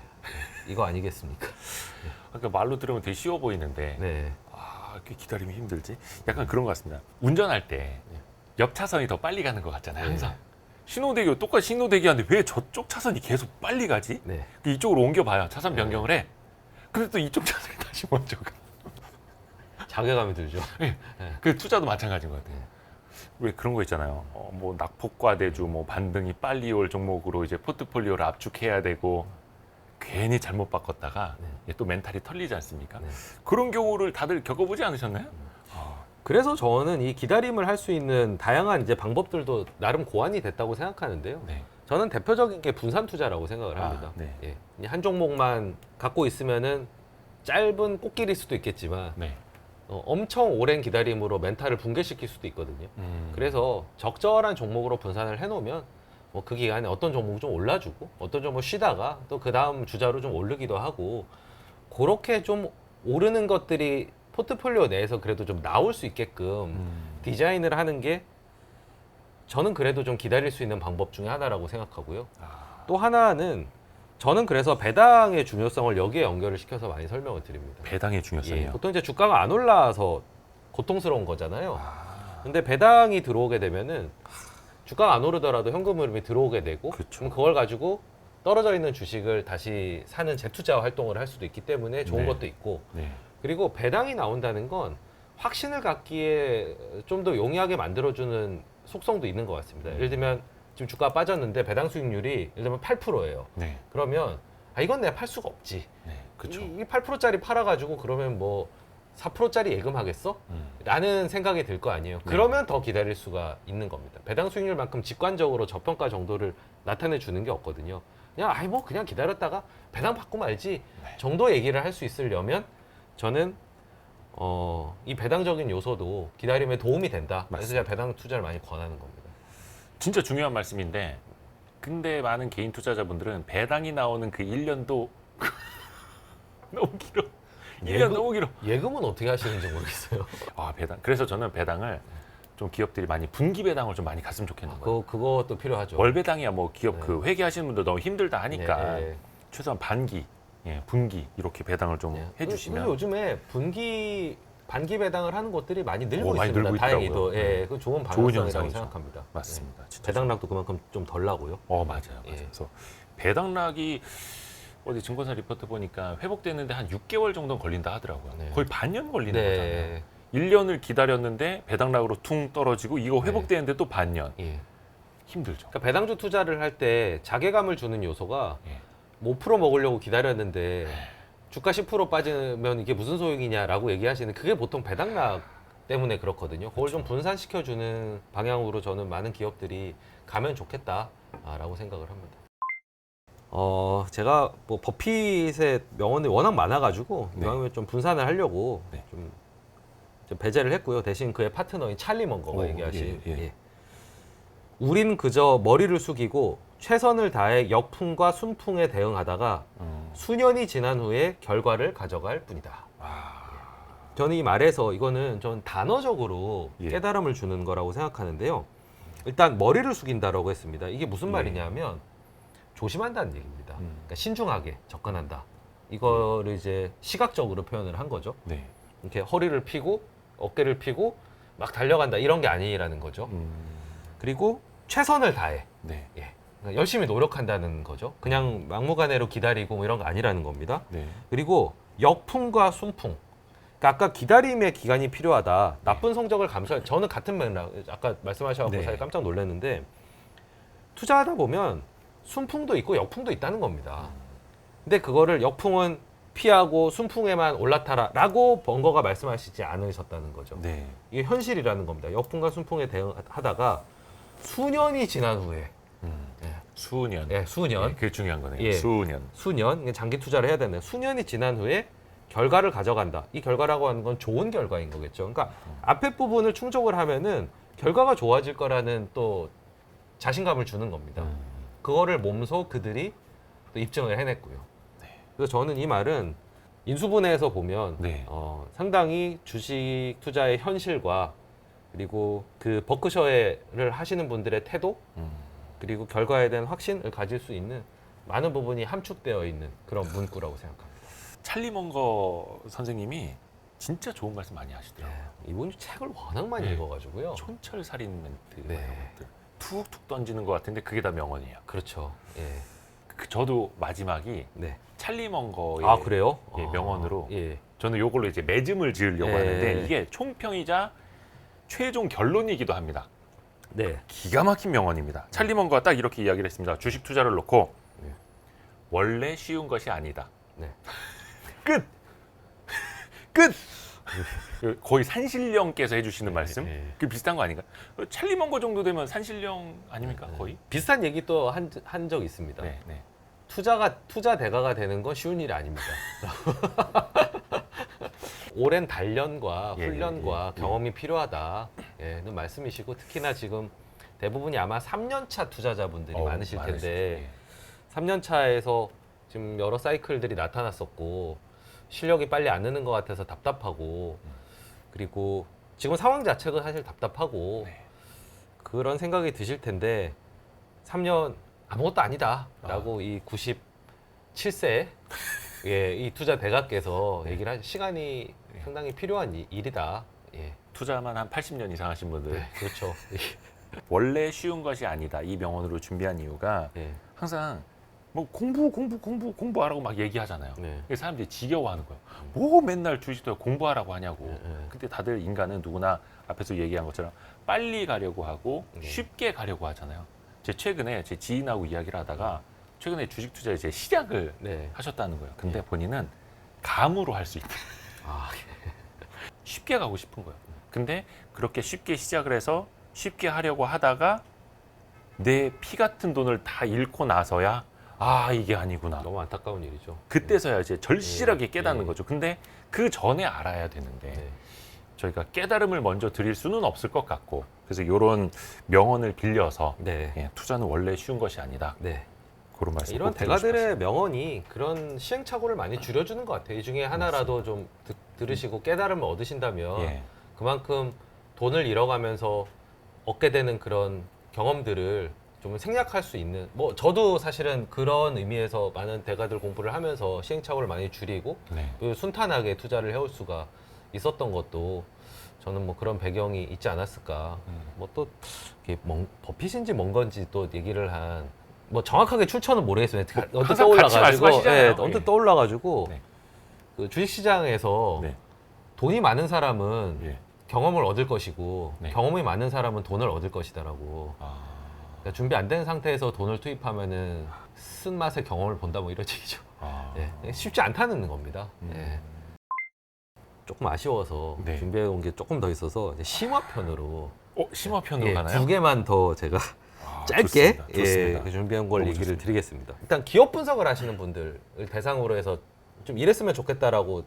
이거 아니겠습니까? 그러니까 말로 들으면 되게 쉬워 보이는데 네. 이렇게 기다리면 힘들지? 약간 그런 것 같습니다. 운전할 때 옆 차선이 더 빨리 가는 것 같잖아요. 항상. 네. 신호대교 똑같이 신호대교인데 왜 저쪽 차선이 계속 빨리 가지? 네. 이쪽으로 옮겨봐요. 차선 변경을 해. 근데 또 이쪽 차선이 다시 먼저 가. 자괴감이 들죠. 그 투자도 마찬가지인 것 같아요. 왜 그런 거 있잖아요. 뭐 낙폭과대주, 뭐 반등이 빨리 올 종목으로 이제 포트폴리오를 압축해야 되고 괜히 잘못 바꿨다가 또 멘탈이 털리지 않습니까? 네. 그런 경우를 다들 겪어보지 않으셨나요? 그래서 저는 이 기다림을 할 수 있는 다양한 이제 방법들도 나름 고안이 됐다고 생각하는데요. 네. 저는 대표적인 게 분산 투자라고 생각을 합니다. 네. 예. 그냥 한 종목만 갖고 있으면은 짧은 꽃길일 수도 있겠지만 네. 엄청 오랜 기다림으로 멘탈을 붕괴시킬 수도 있거든요. 그래서 적절한 종목으로 분산을 해놓으면 뭐 그 기간에 어떤 종목 좀 올라주고 어떤 종목 쉬다가 또 그 다음 주자로 좀 오르기도 하고 그렇게 좀 오르는 것들이 포트폴리오 내에서 그래도 좀 나올 수 있게끔 디자인을 하는 게 저는 그래도 좀 기다릴 수 있는 방법 중에 하나라고 생각하고요. 또 하나는 저는 그래서 배당의 중요성을 여기에 연결을 시켜서 많이 설명을 드립니다. 배당의 중요성이요. 예, 보통 이제 주가가 안 올라서 고통스러운 거잖아요. 근데 배당이 들어오게 되면은 주가가 안 오르더라도 현금 흐름이 들어오게 되고 그쵸. 그럼 그걸 가지고 떨어져 있는 주식을 다시 사는 재투자 활동을 할 수도 있기 때문에 좋은 네. 것도 있고 네. 그리고 배당이 나온다는 건 확신을 갖기에 좀 더 용이하게 만들어주는 속성도 있는 것 같습니다. 예를 들면 지금 주가가 빠졌는데 배당 수익률이 예를 들면 8%예요. 네. 그러면 이건 내가 팔 수가 없지. 네. 그렇죠. 이 8%짜리 팔아가지고 그러면 뭐 4%짜리 예금하겠어? 라는 생각이 들 거 아니에요. 그러면 더 기다릴 수가 있는 겁니다. 배당 수익률만큼 직관적으로 저평가 정도를 나타내 주는 게 없거든요. 그냥 뭐 그냥 기다렸다가 배당 받고 말지 정도 얘기를 할 수 있으려면 저는 이 배당적인 요소도 기다림에 도움이 된다. 그래서 제가 배당 투자를 많이 권하는 겁니다. 진짜 중요한 말씀인데 근데 많은 개인 투자자분들은 배당이 나오는 그 1년도 너무 길어. 1년 너무 길어. 예금은 어떻게 하시는지 모르겠어요. 배당. 그래서 저는 배당을 좀 기업들이 많이 분기 배당을 좀 많이 갔으면 좋겠는 거예요. 그것도 필요하죠. 월 배당이야 뭐 기업 네. 그 회계하시는 분들 너무 힘들다 하니까 네. 최소한 반기, 분기 이렇게 배당을 좀 네. 해주시면 그리고 요즘에 반기 배당을 하는 것들이 많이 늘고 많이 있습니다. 늘고 다행히도. 있더라고요. 예, 그 좋은 좋은 방향성이라고 현상이죠. 생각합니다. 맞습니다. 진짜 배당락도 그만큼 좀 덜 나고요. 맞아요. 예. 그래서 배당락이 어디 증권사 리포트 보니까 회복되는데 한 6개월 정도는 걸린다 하더라고요. 네. 거의 반년 걸리는 거잖아요. 네. 1년을 기다렸는데 배당락으로 퉁 떨어지고 이거 회복되는데 또 반년. 예. 힘들죠. 그러니까 배당주 투자를 할 때 자괴감을 주는 요소가 예. 뭐 5% 먹으려고 기다렸는데 주가 10% 빠지면 이게 무슨 소용이냐라고 얘기하시는 그게 보통 배당락 때문에 그렇거든요. 그걸 좀 분산시켜주는 방향으로 저는 많은 기업들이 가면 좋겠다라고 생각을 합니다. 제가 뭐 버핏의 명언이 워낙 많아가지고 네. 이왕이면 좀 분산을 하려고 네. 좀 배제를 했고요. 대신 그의 파트너인 찰리 먼거가 오, 얘기하신 예. 우린 그저 머리를 숙이고 최선을 다해 역풍과 순풍에 대응하다가 수년이 지난 후에 결과를 가져갈 뿐이다. 저는 이 말에서 이거는 전 단어적으로 예. 깨달음을 주는 거라고 생각하는데요. 일단 머리를 숙인다라고 했습니다. 이게 무슨 말이냐면 조심한다는 얘기입니다. 그러니까 신중하게 접근한다. 이거를 이제 시각적으로 표현을 한 거죠. 네. 이렇게 허리를 펴고 어깨를 펴고 막 달려간다 이런 게 아니라는 거죠. 그리고 최선을 다해. 네. 예. 그러니까 열심히 노력한다는 거죠. 그냥 막무가내로 기다리고 뭐 이런 거 아니라는 겁니다. 네. 그리고 역풍과 순풍. 그러니까 아까 기다림의 기간이 필요하다. 나쁜 성적을 감수할. 저는 같은 맥락. 아까 말씀하셔서 네. 사실 깜짝 놀랐는데 투자하다 보면 순풍도 있고 역풍도 있다는 겁니다. 근데 그거를 역풍은 피하고 순풍에만 올라타라라고 번거가 말씀하시지 않으셨다는 거죠. 네. 이게 현실이라는 겁니다. 역풍과 순풍에 대응하다가 수년이 지난 후에 수년. 수년. 그게 중요한 거네요. 예. 수년. 장기 투자를 해야 되는 수년이 지난 후에 결과를 가져간다. 이 결과라고 하는 건 좋은 결과인 거겠죠. 그러니까 앞에 부분을 충족을 하면은 결과가 좋아질 거라는 또 자신감을 주는 겁니다. 그거를 몸소 그들이 또 입증을 해냈고요. 네. 그래서 저는 이 말은 인수분해에서 보면 네. 상당히 주식 투자의 현실과 그리고 그 버크셔를 하시는 분들의 태도 그리고 결과에 대한 확신을 가질 수 있는 많은 부분이 함축되어 있는 그런 문구라고 생각합니다. 찰리 먼거 선생님이 진짜 좋은 말씀 많이 하시더라고요. 이분이 책을 워낙 많이 네. 읽어가지고요. 촌철살인 멘트 네. 이런 것들 툭툭 던지는 것 같은데 그게 다 명언이에요. 그렇죠. 예. 저도 마지막이 네. 찰리 먼거의 아 그래요? 예, 명언으로 예. 저는 요걸로 이제 매점을 지으려고 네. 하는데 이게 총평이자 최종 결론이기도 합니다. 네. 기가 막힌 명언입니다. 찰리 먼거가 딱 이렇게 이야기를 했습니다. 주식 투자를 놓고 네. 원래 쉬운 것이 아니다. 네. 끝. 끝. 거의 산신령께서 해주시는 말씀. 네. 그 비슷한 거 아닌가? 찰리 먼거 정도 되면 산신령 아닙니까? 거의. 비슷한 얘기 또 한 적 있습니다. 네, 네. 투자 대가가 되는 건 쉬운 일이 아닙니다. 오랜 단련과 예, 훈련과 예. 경험이 필요하다. 는 말씀이시고 특히나 지금 대부분이 아마 3년차 투자자분들이 많으실 텐데 3년차에서 지금 여러 사이클들이 나타났었고 실력이 빨리 안 느는 것 같아서 답답하고 그리고 지금 상황 자체가 사실 답답하고 네. 그런 생각이 드실 텐데 3년 아무것도 아니다라고 이 97세 이 투자 대가께서 얘기를 하신 시간이 상당히 필요한 일이다. 예. 투자만 한 80년 이상 하신 분들 네, 그렇죠. 원래 쉬운 것이 아니다. 이 명언으로 준비한 이유가 예. 항상 뭐 공부하라고 막 얘기하잖아요. 네. 그래서 사람들이 지겨워하는 거예요. 뭐 맨날 주식도 공부하라고 하냐고. 네. 근데 다들 인간은 누구나 앞에서 얘기한 것처럼 빨리 가려고 하고 네. 쉽게 가려고 하잖아요. 제 최근에 제 지인하고 이야기를 하다가 최근에 주식 투자에 제 시작을 네. 하셨다는 거예요. 근데 네. 본인은 감으로 할 수 있다. 아, 쉽게 가고 싶은 거예요. 근데 그렇게 쉽게 시작을 해서 쉽게 하려고 하다가 내 피 같은 돈을 다 잃고 나서야 아 이게 아니구나. 너무 안타까운 일이죠. 그때서야 이제 절실하게 네. 깨닫는 네. 거죠. 근데 그 전에 알아야 되는데 네. 저희가 깨달음을 먼저 드릴 수는 없을 것 같고 그래서 이런 명언을 빌려서 네. 예, 투자는 원래 쉬운 것이 아니다. 네. 그런 말씀 이런 꼭 드리고 대가들의 싶었어요. 명언이 그런 시행착오를 많이 줄여주는 것 같아요. 이 중에 하나라도 좀 들으시고 깨달음을 얻으신다면 예. 그만큼 돈을 잃어가면서 얻게 되는 그런 경험들을 좀 생략할 수 있는 뭐 저도 사실은 그런 의미에서 많은 대가들 공부를 하면서 시행착오를 많이 줄이고 네. 또 순탄하게 투자를 해올 수가 있었던 것도 저는 뭐 그런 배경이 있지 않았을까. 뭐 또 버핏인지 뭔 건지 또 얘기를 한 뭐 정확하게 출처는 모르겠어요. 언뜻 항상 같이 떠올라가지고 말씀하시잖아요. 언뜻 예. 떠올라가지고 네. 그 주식시장에서 네. 돈이 많은 사람은 예. 경험을 얻을 것이고 네. 경험이 많은 사람은 돈을 얻을 것이다라고. 아, 그러니까 준비 안 된 상태에서 돈을 투입하면은 쓴맛의 경험을 본다 뭐 이런 얘기죠. 아. 예. 쉽지 않다는 겁니다. 음. 예. 조금 아쉬워서 네. 준비해 온 게 조금 더 있어서 이제 심화편으로 심화편으로 예, 가나요? 두 개만 더 제가 아, 짧게 좋습니다. 좋습니다. 그 준비한 걸 너무 얘기를 좋습니다. 드리겠습니다. 일단 기업 분석을 하시는 분들을 대상으로 해서 좀 이랬으면 좋겠다라고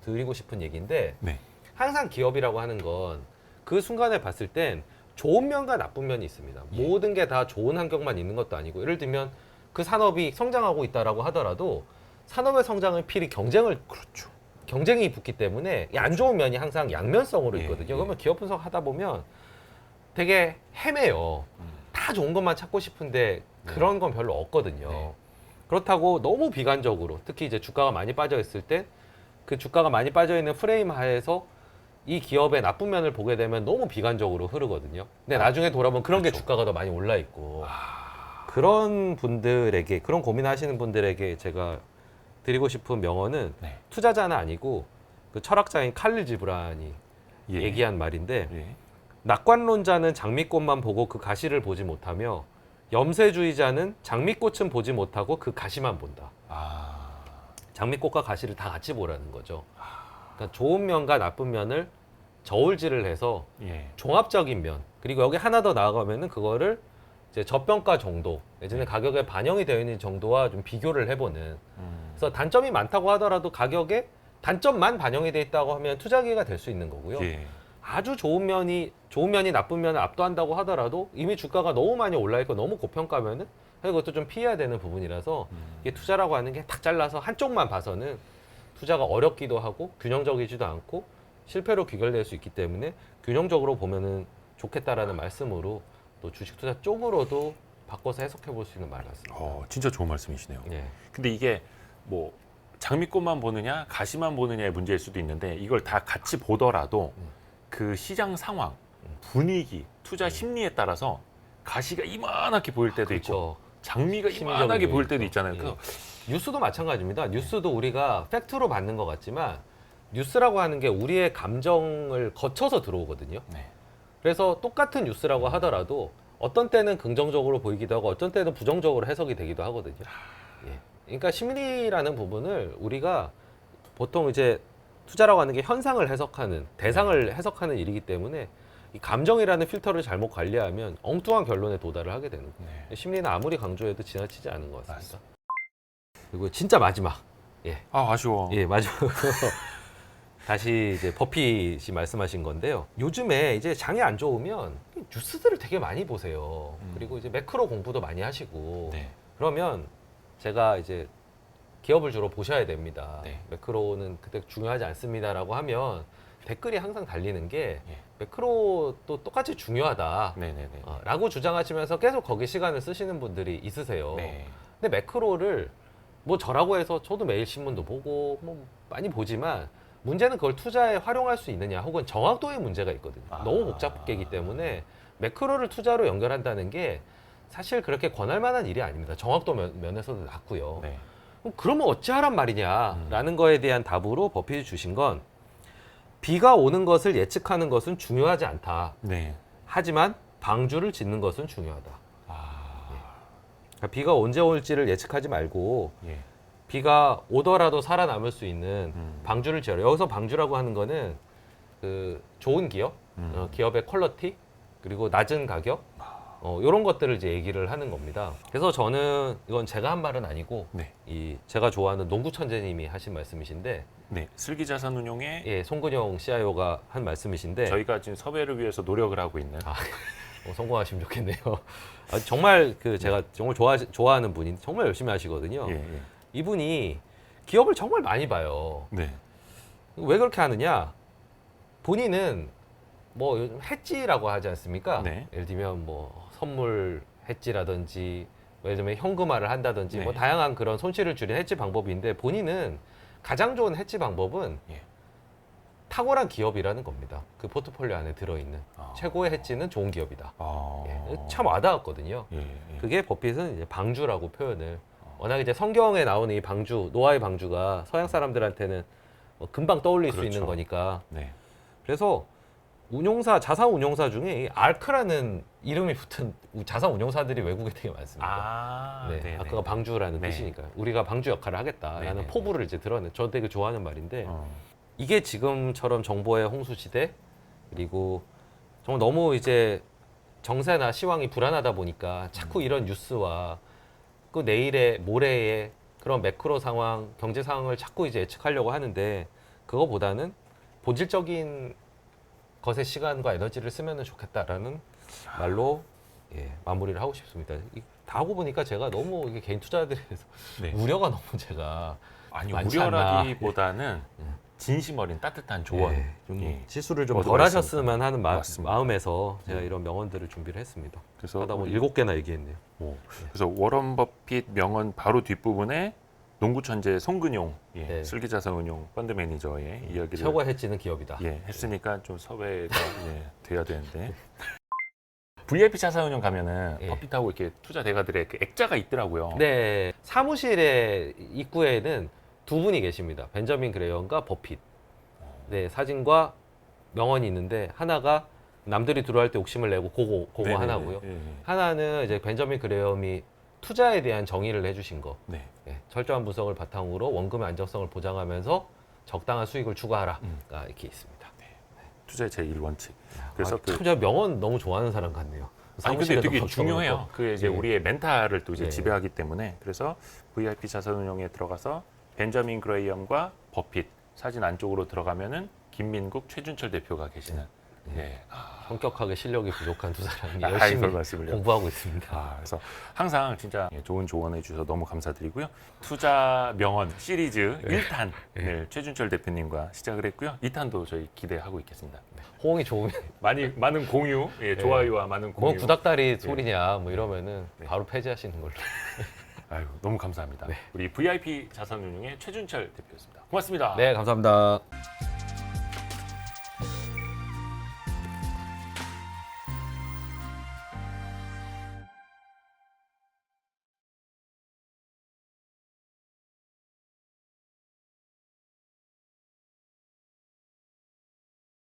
드리고 싶은 얘기인데 네. 항상 기업이라고 하는 건 그 순간에 봤을 땐 좋은 면과 나쁜 면이 있습니다. 예. 모든 게 다 좋은 환경만 있는 것도 아니고 예를 들면 그 산업이 성장하고 있다라고 하더라도 산업의 성장은 필히 경쟁이 붙기 때문에 이 안 좋은 면이 항상 양면성으로 예, 있거든요. 예. 그러면 기업 분석 하다 보면 되게 헤매요. 다 좋은 것만 찾고 싶은데 그런 건 별로 없거든요. 네. 그렇다고 너무 비관적으로 특히 이제 주가가 많이 빠져 있을 때 그 주가가 많이 빠져 있는 프레임 하에서 이 기업의 나쁜 면을 보게 되면 너무 비관적으로 흐르거든요. 근데 나중에 돌아보면 그런 게 그렇죠. 주가가 더 많이 올라 있고 그런 분들에게 그런 고민하시는 분들에게 제가 드리고 싶은 명언은 네. 투자자는 아니고 그 철학자인 칼릴 지브란이 예. 얘기한 말인데 예. 낙관론자는 장미꽃만 보고 그 가시를 보지 못하며 염세주의자는 장미꽃은 보지 못하고 그 가시만 본다. 아. 장미꽃과 가시를 다 같이 보라는 거죠. 그러니까 좋은 면과 나쁜 면을 저울질을 해서 예. 종합적인 면 그리고 여기 하나 더 나아가면은 그거를 이제 저평가 정도 예전에 가격에 반영이 되어 있는 정도와 좀 비교를 해보는 그래서 단점이 많다고 하더라도 가격에 단점만 반영이 돼 있다고 하면 투자 기회가 될 수 있는 거고요. 예. 아주 좋은 면이 나쁜 면을 압도한다고 하더라도 이미 주가가 너무 많이 올라 있고 너무 고평가면은 사실 그것도 좀 피해야 되는 부분이라서 이게 투자라고 하는 게 딱 잘라서 한쪽만 봐서는 투자가 어렵기도 하고 균형적이지도 않고 실패로 귀결될 수 있기 때문에 균형적으로 보면은 좋겠다라는 말씀으로 또 주식 투자 쪽으로도 바꿔서 해석해 볼 수 있는 말 같습니다. 진짜 좋은 말씀이시네요. 예. 근데 이게 뭐 장미꽃만 보느냐 가시만 보느냐의 문제일 수도 있는데 이걸 다 같이 보더라도 그 시장 상황, 분위기, 투자 심리에 따라서 가시가 이만하게 보일 때도 있고 그렇죠. 장미가 심리적으로 이만하게 보일 때도 있죠. 있잖아요. 예. 그래서 뉴스도 마찬가지입니다. 뉴스도 우리가 팩트로 받는 것 같지만 뉴스라고 하는 게 우리의 감정을 거쳐서 들어오거든요. 네. 그래서 똑같은 뉴스라고 하더라도 어떤 때는 긍정적으로 보이기도 하고 어떤 때는 부정적으로 해석이 되기도 하거든요. 예. 그러니까 심리라는 부분을 우리가 보통 이제 투자라고 하는 게 현상을 해석하는, 대상을 해석하는 일이기 때문에 이 감정이라는 필터를 잘못 관리하면 엉뚱한 결론에 도달을 하게 되는 거예요. 네. 심리는 아무리 강조해도 지나치지 않은 것 같습니다. 그리고 진짜 마지막. 아쉬워. 예, 마지막. 다시 이제 버핏이 말씀하신 건데요. 요즘에 이제 장이 안 좋으면 뉴스들을 되게 많이 보세요. 그리고 이제 매크로 공부도 많이 하시고. 네. 그러면 제가 이제 기업을 주로 보셔야 됩니다. 네. 매크로는 그때 중요하지 않습니다라고 하면 댓글이 항상 달리는 게 예. 매크로도 똑같이 중요하다. 네네네. 라고 주장하시면서 계속 거기 시간을 쓰시는 분들이 있으세요. 네. 근데 매크로를 뭐 저라고 해서 저도 매일 신문도 보고 뭐 많이 보지만 문제는 그걸 투자에 활용할 수 있느냐 혹은 정확도의 문제가 있거든요. 너무 복잡하기 때문에 매크로를 투자로 연결한다는 게 사실 그렇게 권할 만한 일이 아닙니다. 정확도 면에서도 낮고요. 네. 그럼 그러면 어찌하란 말이냐라는 거에 대한 답으로 버핏이 주신 건 비가 오는 것을 예측하는 것은 중요하지 않다. 네. 하지만 방주를 짓는 것은 중요하다. 그러니까 비가 언제 올지를 예측하지 말고 예. 비가 오더라도 살아남을 수 있는 음. 방주를 지어라. 여기서 방주라고 하는 거는 그 좋은 기업, 기업의 퀄리티 그리고 낮은 가격 이런 것들을 이제 얘기를 하는 겁니다. 그래서 저는 이건 제가 한 말은 아니고 네. 이 제가 좋아하는 농구 천재님이 하신 말씀이신데 네. 슬기자산운용의 예, 송근영 CIO가 한 말씀이신데 저희가 지금 섭외를 위해서 노력을 하고 있는 성공하시면 좋겠네요. 정말 그 제가 정말 좋아하는 분이 정말 열심히 하시거든요. 예, 예. 이분이 기업을 정말 많이 봐요. 네. 왜 그렇게 하느냐? 본인은 뭐 요즘 해지라고 하지 않습니까? 네. 예를 들면 뭐 선물 해지라든지 뭐 예를 들면 현금화를 한다든지 네. 뭐 다양한 그런 손실을 줄이는 해지 방법인데 본인은 가장 좋은 해지 방법은 예. 탁월한 기업이라는 겁니다. 그 포트폴리오 안에 들어있는 최고의 해지는 좋은 기업이다. 참 와닿았거든요. 예, 예. 그게 버핏은 이제 방주라고 표현을 워낙 이제 성경에 나오는 이 방주, 노아의 방주가 서양 사람들한테는 뭐 금방 떠올릴 수 그렇죠. 있는 거니까 네. 그래서 자산 운용사 중에 이 아크라는 이름이 붙은 자산 운용사들이 외국에 되게 많습니다. 네, 네네. 아까가 방주라는 네. 뜻이니까요. 우리가 방주 역할을 하겠다라는 네네. 포부를 이제 드러내. 저 되게 좋아하는 말인데 어. 이게 지금처럼 정보의 홍수 시대 그리고 정말 너무 이제 정세나 시황이 불안하다 보니까 자꾸 이런 뉴스와 그 내일의 모레의 그런 매크로 상황, 경제 상황을 자꾸 이제 예측하려고 하는데 그거보다는 본질적인 것에 시간과 에너지를 쓰면 좋겠다라는 말로 마무리를 하고 싶습니다. 다 하고 보니까 제가 너무 이게 개인 투자들에 대해서 네. 우려가 너무 제가 아니 많지 않나. 우려라기보다는 진심 어린 따뜻한 조언. 좀 예. 실수를 좀 얻어냈습니다. 덜 하셨으면 하는 맞습니다. 마음에서 제가 이런 명언들을 준비를 했습니다. 그래서 하다 보니 우리- 7개나 얘기했네요. 그래서 워런 버핏 명언 바로 뒷부분에 농구 천재 송근용 네. 슬기자산운용 펀드 매니저의 이야기를 최고 해지는 기업이다. 했으니까 좀 섭외가 돼야 되는데 VIP 자산운용 가면은 예. 버핏하고 이렇게 투자 대가들의 그 액자가 있더라고요. 네, 사무실의 입구에는 두 분이 계십니다. 벤저민 그레이엄과 버핏. 네, 사진과 명언이 있는데 하나가 남들이 들어갈 때 욕심을 내고 그거 네네네. 하나고요. 예, 예. 하나는 이제 벤저민 그레이엄이 투자에 대한 정의를 해주신 거. 네. 철저한 분석을 바탕으로 원금의 안정성을 보장하면서 적당한 수익을 추구하라가 이렇게 있습니다. 투자의 제1원칙. 그래서 참 제가 명언 너무 좋아하는 사람 같네요. 아니 근데 사무실에도 되게 막 중요해요. 적어놓고. 그게 이제 예. 우리의 멘탈을 또 이제 예. 지배하기 때문에 그래서 VIP 자산운용에 들어가서 벤저민 그레이엄과 버핏 사진 안쪽으로 들어가면은 김민국, 최준철 대표가 계시는 네. 성격하게 실력이 부족한 두 사람이 아, 열심히 그런 말씀을요? 공부하고 있습니다. 그래서 항상 진짜 좋은 조언해 주셔서 너무 감사드리고요. 투자 명언 시리즈 1탄을 최준철 대표님과 시작을 했고요. 2탄도 저희 기대하고 있겠습니다. 호응이 좋으면 많은 공유, 좋아요와 많은 뭔 공유. 구닥다리 소리냐 뭐 이러면은 네. 바로 폐지하시는 걸로. 아유, 너무 감사합니다. 네. 우리 VIP 자산운용의 최준철 대표였습니다. 고맙습니다. 네, 감사합니다.